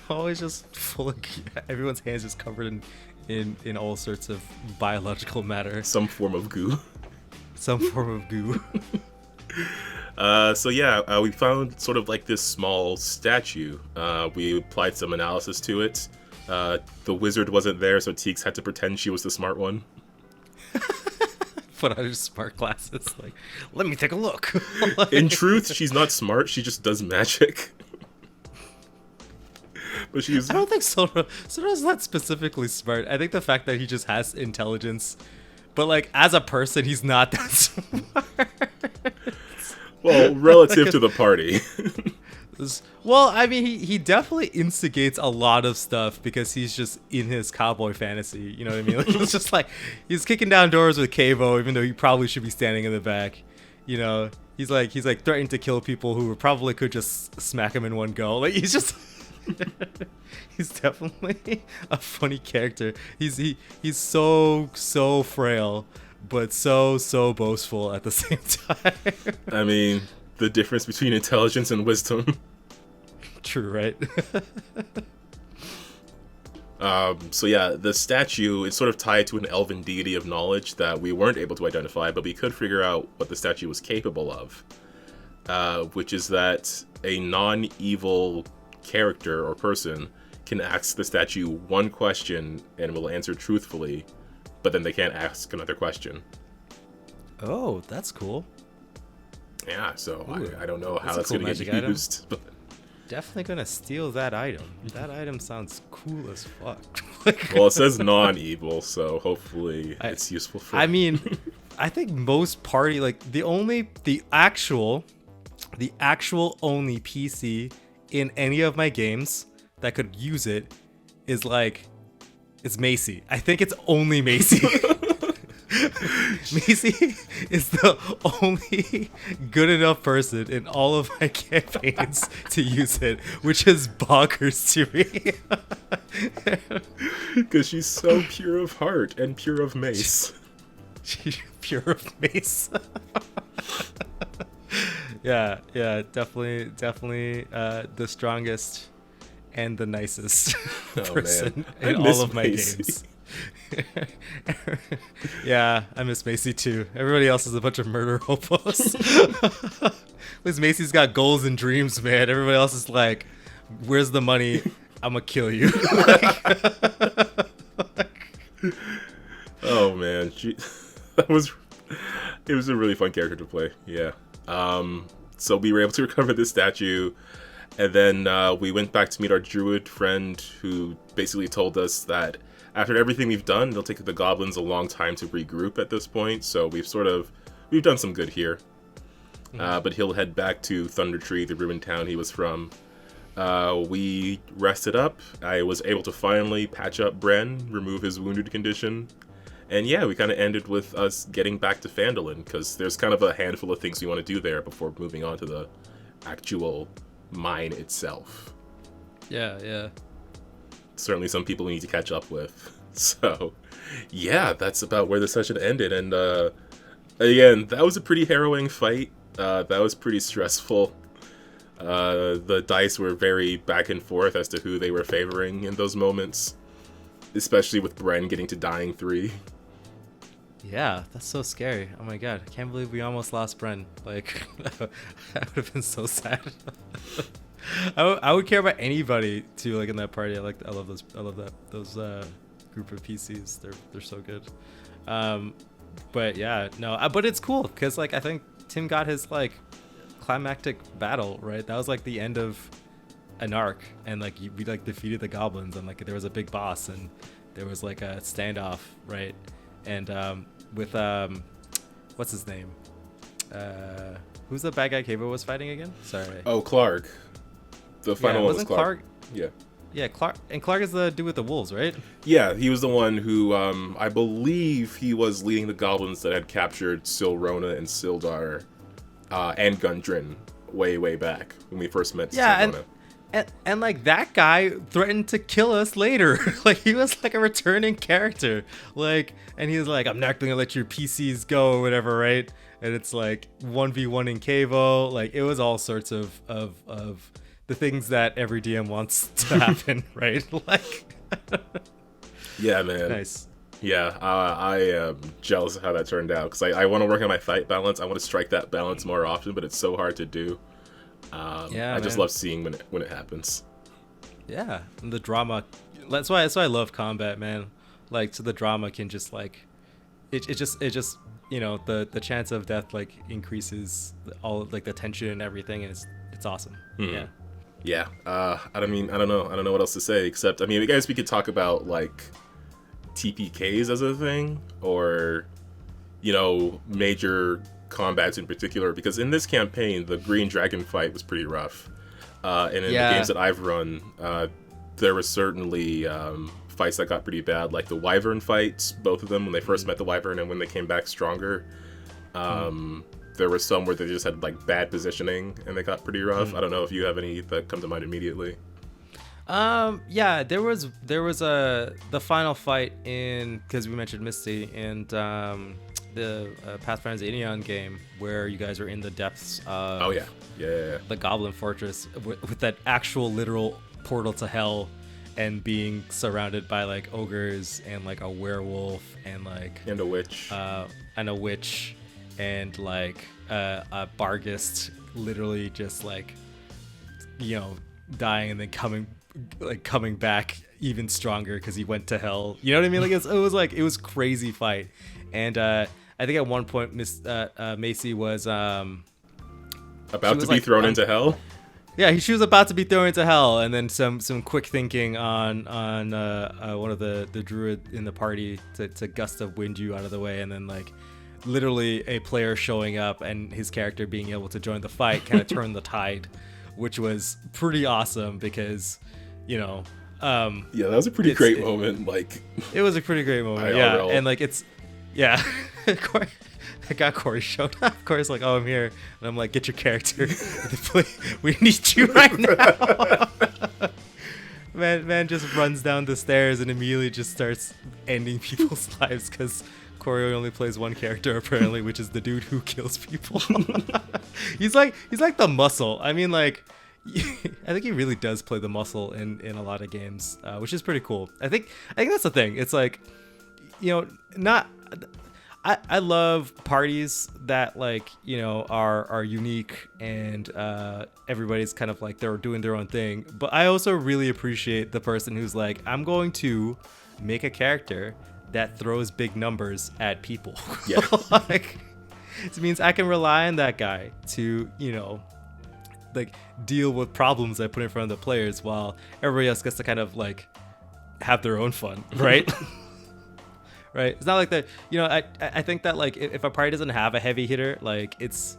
Always just full of, everyone's hands just covered in all sorts of biological matter. Some form of goo. Some form of goo. So yeah, we found sort of like this small statue. We applied some analysis to it. The wizard wasn't there, so Teeks had to pretend she was the smart one. Put on her smart glasses, like, let me take a look. In truth, she's not smart, she just does magic. But she's... I don't think Sora's not specifically smart. I think the fact that he just has intelligence, but like as a person, he's not that smart. Well, relative like to the party. Well, I mean, he definitely instigates a lot of stuff because he's just in his cowboy fantasy. You know what I mean? Like, it's just like he's kicking down doors with Kavo, even though he probably should be standing in the back. You know, he's like threatening to kill people who probably could just smack him in one go. Like he's just. He's definitely a funny character. He's so frail, but so boastful at the same time. I mean, the difference between intelligence and wisdom. True, right? So yeah, the statue is sort of tied to an elven deity of knowledge that we weren't able to identify, but we could figure out what the statue was capable of, which is that a non-evil character or person can ask the statue one question and will answer truthfully, but then they can't ask another question. Oh, that's cool. Yeah, so I don't know how that's going to get used. But... Definitely going to steal that item. That item sounds cool as fuck. Well, it says non-evil, so hopefully it's useful for... I mean, I think most party, like the actual only PC in any of my games that could use it is like, it's Macy. I think it's only Macy. Macy is the only good enough person in all of my campaigns to use it, which is bonkers to me. Because she's so pure of heart and pure of mace. She's pure of mace. Yeah, definitely the strongest and the nicest person in all of my games. Yeah, I miss Macy too. Everybody else is a bunch of murder hobos. At least Macy's got goals and dreams, man. Everybody else is like, where's the money? I'm gonna kill you. Oh man, it was a really fun character to play. Yeah. So we were able to recover this statue, and then we went back to meet our druid friend, who basically told us that after everything we've done, it'll take the goblins a long time to regroup at this point. So we've done some good here. But he'll head back to Thundertree, the ruined town he was from. We rested up. I was able to finally patch up Bren, remove his wounded condition. And yeah, we kind of ended with us getting back to Phandelver, because there's kind of a handful of things we want to do there before moving on to the actual mine itself. Yeah. Certainly some people we need to catch up with. So, yeah, that's about where the session ended. And again, that was a pretty harrowing fight. That was pretty stressful. The dice were very back and forth as to who they were favoring in those moments. Especially with Bren getting to dying 3. Yeah, that's so scary. Oh my god, I can't believe we almost lost Bren. Like, that would have been so sad. I would care about anybody too, like in that party. I love those group of PCs. They're so good. But yeah, no, but it's cool because like I think Tim got his like climactic battle, right? That was like the end of an arc, and like we like defeated the goblins, and like there was a big boss, and there was like a standoff, right? And with what's his name? Who's the bad guy Cavo was fighting again? Sorry. Oh, Clark. The final one was Clark. Yeah. Yeah, Clark. And Clark is the dude with the wolves, right? Yeah, he was the one who, I believe he was leading the goblins that had captured Silrona and Sildar, and Gundren way back when we first met Silrona. And like that guy threatened to kill us later. Like he was like a returning character. Like, and he was like, I'm not gonna let your PCs go or whatever, right? And it's like 1v1 in Cavo. Like it was all sorts of the things that every DM wants to happen, right? Like, yeah, man. Nice. Yeah, I am jealous of how that turned out because I want to work on my fight balance. I want to strike that balance more often, but it's so hard to do. I just love seeing when it happens. Yeah, and the drama. That's why I love combat, man. Like, so the drama can just like, it just you know the chance of death like increases all like the tension and everything, and it's awesome. Yeah. Yeah, I don't know what else to say except, I mean, I guess we could talk about like TPKs as a thing, or you know, major combats in particular, because in this campaign the Green Dragon fight was pretty rough, and in the games that I've run, there were certainly fights that got pretty bad, like the Wyvern fights, both of them when they first met the Wyvern and when they came back stronger. There were some where they just had like bad positioning and they got pretty rough. I don't know if you have any that come to mind immediately. Yeah, there was the final fight in, because we mentioned Misty, and the Pathfinder Aeon game where you guys were in the depths of the Goblin Fortress with that actual literal portal to hell, and being surrounded by like ogres and like a werewolf and like a witch and like a Bargist literally just like, you know, dying and then coming back even stronger because he went to hell. You know what I mean? Like it was crazy fight. And I think at one point Miss Macy was about to be thrown into hell. Yeah, she was about to be thrown into hell, and then some quick thinking on one of the druid in the party to gust of wind you out of the way, and then like literally a player showing up and his character being able to join the fight kind of turned the tide, which was pretty awesome because, you know, that was a pretty great moment. Like, it was a pretty great moment. And like I got Corey showed up. Corey's like, oh, I'm here. And I'm like, get your character. We need you right now. Man just runs down the stairs and immediately just starts ending people's lives because Corey only plays one character apparently, which is the dude who kills people. He's like the muscle. I mean, like, I think he really does play the muscle in a lot of games, which is pretty cool. I think that's the thing. It's like, you know, I love parties that, like, you know, are unique and everybody's kind of like they're doing their own thing. But I also really appreciate the person who's like, I'm going to make a character that throws big numbers at people. Yeah. Like, it means I can rely on that guy to, you know, like deal with problems I put in front of the players while everybody else gets to kind of like have their own fun, right? Right. It's not like that, you know, I think that like if a party doesn't have a heavy hitter, like it's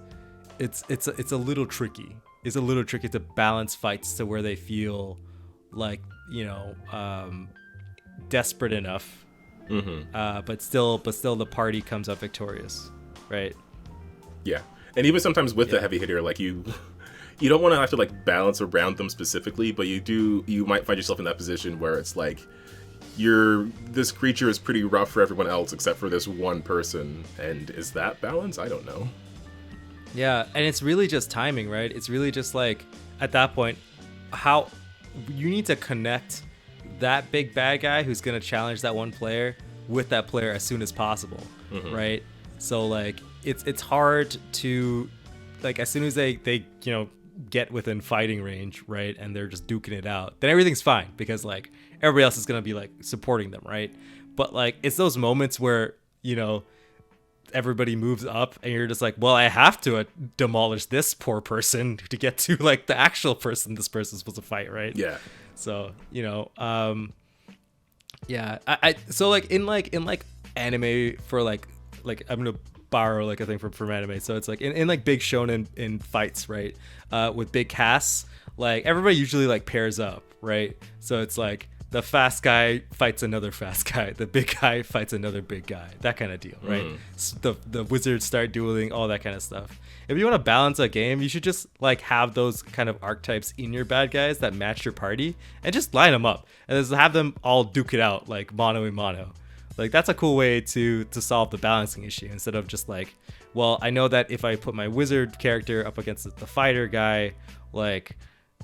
a little tricky. It's a little tricky to balance fights to where they feel like, you know, desperate enough. But still the party comes up victorious, right? Yeah. And even sometimes with the heavy hitter, like you don't want to have to like balance around them specifically, but you might find yourself in that position where it's like this creature is pretty rough for everyone else except for this one person, and is that balance? I don't know. Yeah, and it's really just timing, right? It's really just like at that point how you need to connect that big bad guy who's going to challenge that one player with that player as soon as possible, right? So like it's hard to, like, as soon as they you know get within fighting range, right, and they're just duking it out, then everything's fine because like everybody else is going to be like supporting them, right? But like it's those moments where you know, everybody moves up and you're just like, well, I have to demolish this poor person to get to like the actual person this person's supposed to fight, right? Yeah. So, you know, yeah, I so like in anime for like I'm gonna borrow like a thing from anime. So it's like in like big shonen in fights, right? With big casts, like everybody usually like pairs up, right? So it's like the fast guy fights another fast guy, the big guy fights another big guy, that kind of deal, right? So the wizards start dueling, all that kind of stuff. If you want to balance a game, you should just like have those kind of archetypes in your bad guys that match your party and just line them up and just have them all duke it out like mano a mano. Like that's a cool way to solve the balancing issue instead of just like, well, I know that if I put my wizard character up against the fighter guy, like,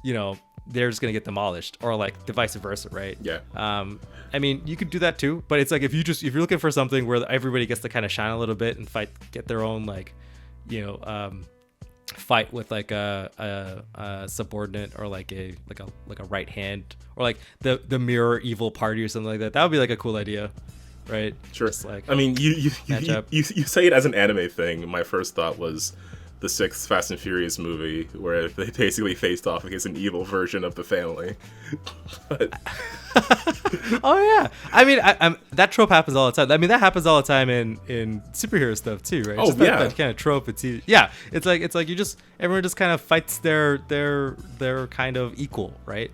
you know, they're just gonna get demolished, or like the vice versa, right? Yeah. I mean, you could do that too, but it's like if you're looking for something where everybody gets to kind of shine a little bit and get their own like, you know, fight with like a subordinate or like a right hand or like the mirror evil party or something like that. That would be like a cool idea, right? Sure. Just like, I mean, you say it as an anime thing. My first thought was the 6th Fast and Furious movie, where they basically faced off against an evil version of the family. But... oh yeah, I mean, that trope happens all the time. I mean, that happens all the time in superhero stuff too, right? Oh, just yeah, that kind of trope. It's like everyone just kind of fights their kind of equal, right?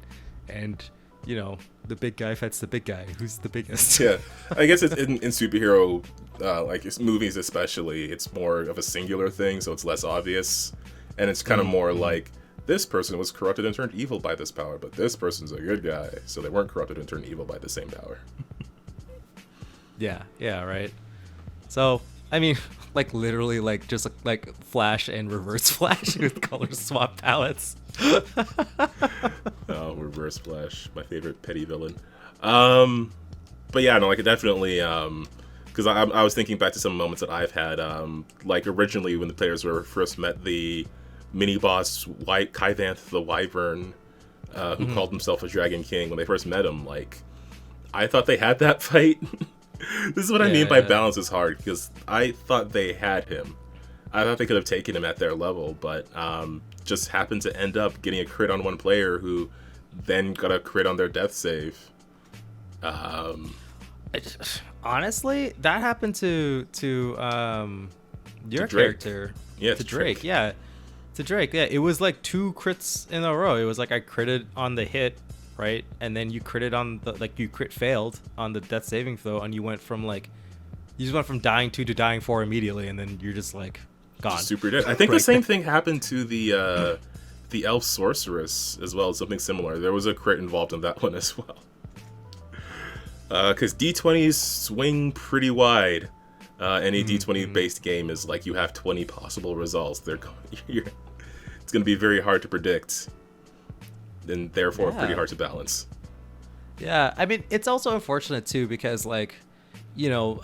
And you know, the big guy fights the big guy. Who's the biggest? Yeah, I guess it's in superhero like movies especially, it's more of a singular thing, so it's less obvious, and it's kind of more like this person was corrupted and turned evil by this power, but this person's a good guy, so they weren't corrupted and turned evil by the same power. yeah, right. So I mean, like literally, like just like Flash and Reverse Flash with color swap palettes. Oh, Reverse Flash, my favorite petty villain. But yeah, no, like definitely. Because I was thinking back to some moments that I've had, like originally when the players were first met the mini boss Kyvanth the Wyvern, who called himself a Dragon King. When they first met him, like I thought they had that fight. This is what I mean by balance is hard, because I thought they had him. I thought they could have taken him at their level, but just happened to end up getting a crit on one player who then got a crit on their death save. Honestly, that happened to your character. Yeah, to Drake. Yeah, to Drake. Yeah, it was like 2 crits in a row. It was like I critted on the hit, right, and then you critted on the you crit failed on the death saving throw, and you just went from dying 2 to dying 4 immediately, and then you're just like gone. Just super dead. I think the same thing happened to the elf sorceress as well. Something similar. There was a crit involved in that one as well. Because D20s swing pretty wide. Any D20 based game is like you have 20 possible results. It's going to be very hard to predict, and therefore pretty hard to balance. Yeah, I mean, it's also unfortunate too, because like, you know,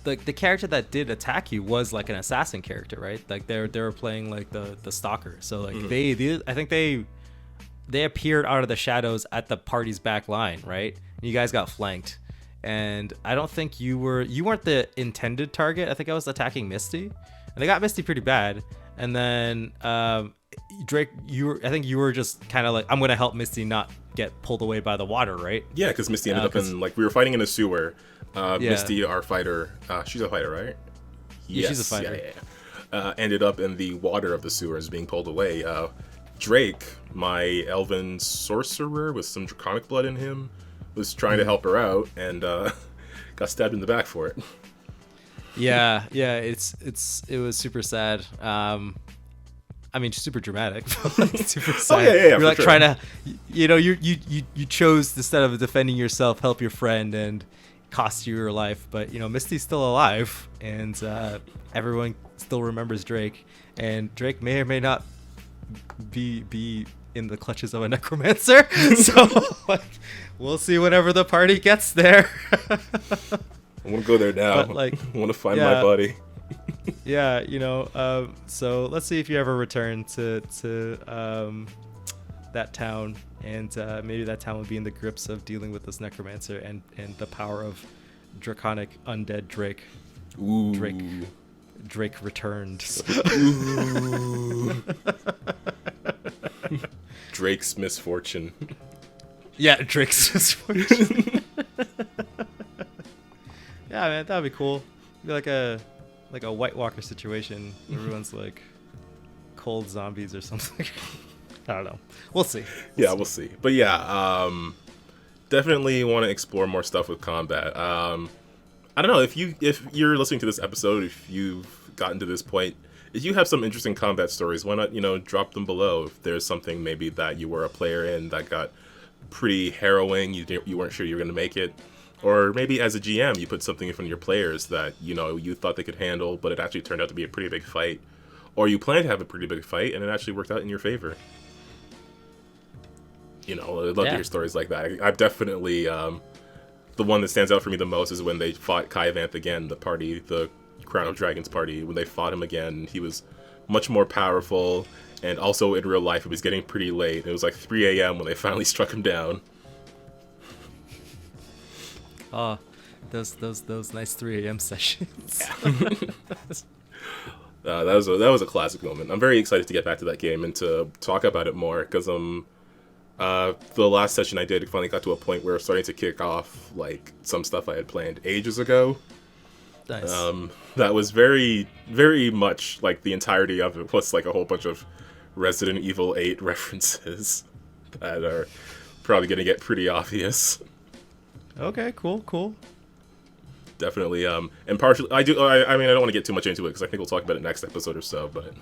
the character that did attack you was like an assassin character, right? Like they were playing like the stalker. So like I think they appeared out of the shadows at the party's back line, right? You guys got flanked, and I don't think you weren't the intended target. I think I was attacking Misty, and they got Misty pretty bad. And then Drake, I think you were just kind of like, I'm gonna help Misty not get pulled away by the water, right? Yeah, because Misty ended up in like, we were fighting in a sewer. Misty, our fighter, she's a fighter, right? Yeah, she's a fighter. Yeah. Ended up in the water of the sewers being pulled away. Drake, my elven sorcerer with some draconic blood in him, was trying to help her out and got stabbed in the back for it. Yeah, it was super sad. I mean, super dramatic, but like super sad. Oh, yeah, you're like sure. Trying to, you know, you chose, instead of defending yourself, help your friend, and cost you your life. But you know, Misty's still alive, and everyone still remembers Drake, and Drake may or may not be in the clutches of a necromancer. So like, we'll see whenever the party gets there. I want to go there now. But, like, I want to find my buddy. Yeah, you know. So let's see if you ever return to that town, and maybe that town will be in the grips of dealing with this necromancer and the power of draconic undead Drake. Ooh. Drake returned. Ooh. Drake's misfortune. Yeah, Drake's misfortune. Yeah, man, that'd be cool. Be like a White Walker situation. Everyone's like cold zombies or something. I don't know. We'll see. We'll see. But yeah, definitely want to explore more stuff with combat. I don't know if you're listening to this episode, if you've gotten to this point, if you have some interesting combat stories, why not drop them below? If there's something maybe that you were a player in that got pretty harrowing, you weren't sure you were going to make it, or maybe as a GM you put something in front of your players that you thought they could handle, but it actually turned out to be a pretty big fight, or you planned to have a pretty big fight and it actually worked out in your favor. I'd love to hear stories like that. I've definitely the one that stands out for me the most is when they fought Kaivanth again, the Crown of Dragons party. When they fought him again, he was much more powerful, and also in real life it was getting pretty late. It was like 3 a.m. when they finally struck him down. Those nice 3 a.m. sessions. That was a classic moment. I'm very excited to get back to that game and to talk about it more, because the last session I did finally got to a point where I was starting to kick off like some stuff I had planned ages ago. Nice. That was very, very much like the entirety of it, plus like a whole bunch of Resident Evil 8 references that are probably going to get pretty obvious. Okay, cool. Definitely. And partially, I mean, I don't want to get too much into it because I think we'll talk about it next episode or so, but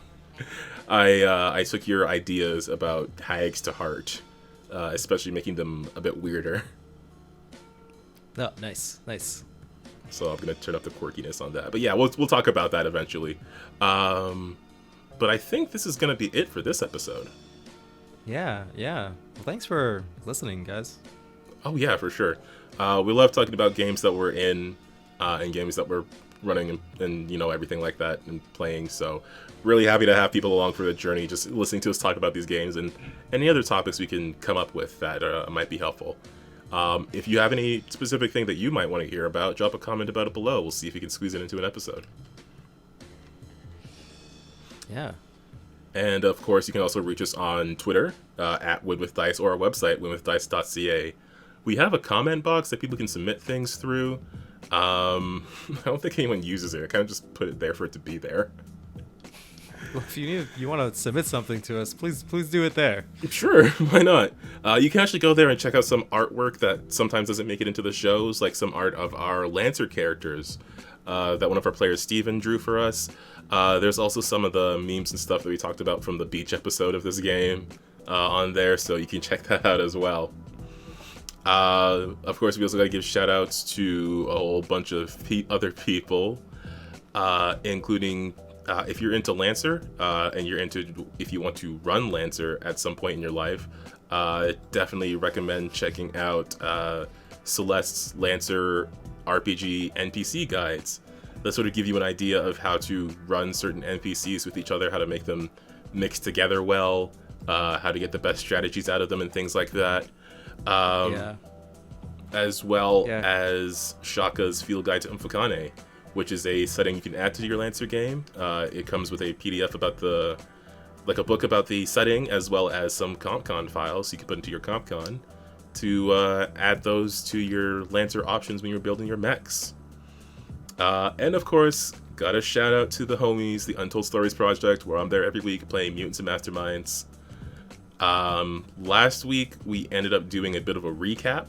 I took your ideas about hags to heart, especially making them a bit weirder. Oh, nice. So I'm going to turn up the quirkiness on that. But yeah, we'll talk about that eventually. But I think this is going to be it for this episode. Yeah. Well, thanks for listening, guys. Oh, yeah, for sure. We love talking about games that we're in and games that we're running and everything like that and playing. So really happy to have people along for the journey, just listening to us talk about these games and any other topics we can come up with that might be helpful. If you have any specific thing that you might want to hear about, drop a comment about it below. We'll see if we can squeeze it into an episode. Yeah. And of course, you can also reach us on Twitter at winwithdice or our website, winwithdice.ca. We have a comment box that people can submit things through. I don't think anyone uses it. I kind of just put it there for it to be there. Well, if you want to submit something to us, please do it there. Sure, why not? You can actually go there and check out some artwork that sometimes doesn't make it into the shows, like some art of our Lancer characters that one of our players, Steven, drew for us. There's also some of the memes and stuff that we talked about from the beach episode of this game on there, so you can check that out as well. Of course, we also got to give shout outs to a whole bunch of other people, including if you're into Lancer and if you want to run Lancer at some point in your life, definitely recommend checking out Celeste's Lancer RPG NPC guides. That sort of give you an idea of how to run certain NPCs with each other, how to make them mix together well, how to get the best strategies out of them and things like that. As well as Shaka's Field Guide to Umfukane, which is a setting you can add to your Lancer game. It comes with a PDF about a book about the setting, as well as some CompCon files you can put into your CompCon to add those to your Lancer options when you're building your mechs. And of course, got a shout out to the homies, the Untold Stories Project, where I'm there every week playing Mutants and Masterminds. Last week we ended up doing a bit of a recap,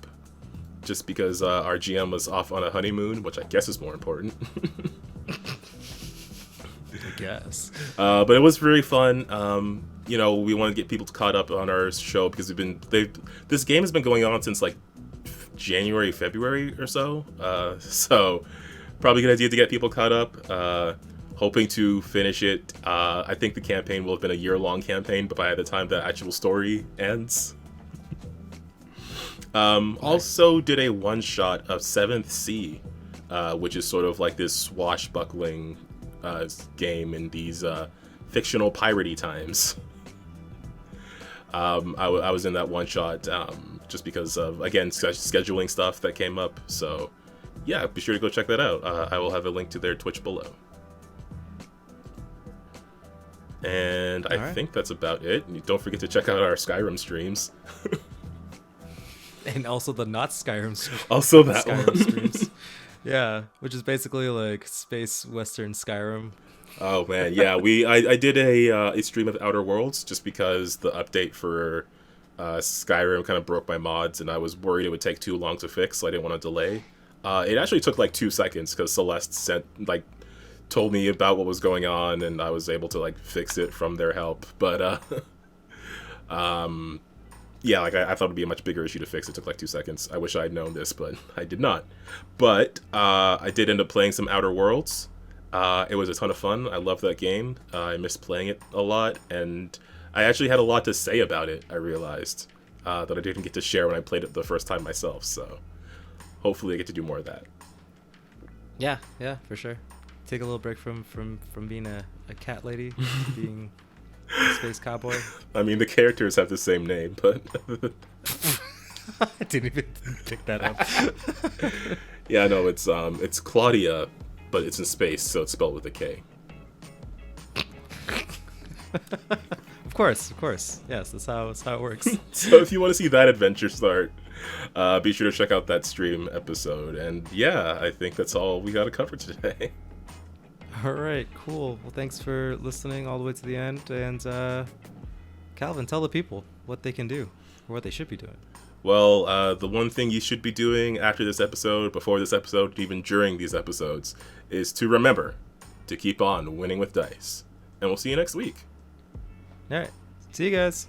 just because our GM was off on a honeymoon, which I guess is more important. I guess. But it was very fun. We want to get people caught up on our show because this game has been going on since like January, February or so. So probably a good idea to get people caught up. Hoping to finish it. I think the campaign will have been a year-long campaign, but by the time the actual story ends. Also did a one-shot of 7th Sea, which is sort of like this swashbuckling game in these fictional piratey times. I was in that one-shot just because of, again, scheduling stuff that came up. So, yeah, be sure to go check that out. I will have a link to their Twitch below. And I think that's about it. And don't forget to check out our Skyrim streams. And also the not Skyrim streams. Also that Skyrim one. streams. Yeah, which is basically like space western Skyrim. Oh man, yeah. I did a stream of Outer Worlds just because the update for Skyrim kind of broke my mods, and I was worried it would take too long to fix, so I didn't want to delay. It actually took like 2 seconds because Celeste told me about what was going on, and I was able to like fix it from their help. But yeah, like I thought it'd be a much bigger issue to fix. It took like 2 seconds. I wish I had known this, but I did not. But I did end up playing some Outer Worlds. It was a ton of fun. I love that game. I miss playing it a lot, and I actually had a lot to say about it. I realized that I didn't get to share when I played it the first time myself. So hopefully I get to do more of that. Yeah, for sure. Take a little break from being a cat lady, being a space cowboy. I mean, the characters have the same name, but I didn't even pick that up. yeah, no, it's Claudia, but it's in space, so it's spelled with a K. Of course. Yes, that's how it works. So if you want to see that adventure start, be sure to check out that stream episode. And yeah, I think that's all we got to cover today. All right, cool. Well, thanks for listening all the way to the end. And Calvin, tell the people what they can do or what they should be doing. Well, the one thing you should be doing after this episode, before this episode, even during these episodes, is to remember to keep on winning with dice. And we'll see you next week. All right. See you guys.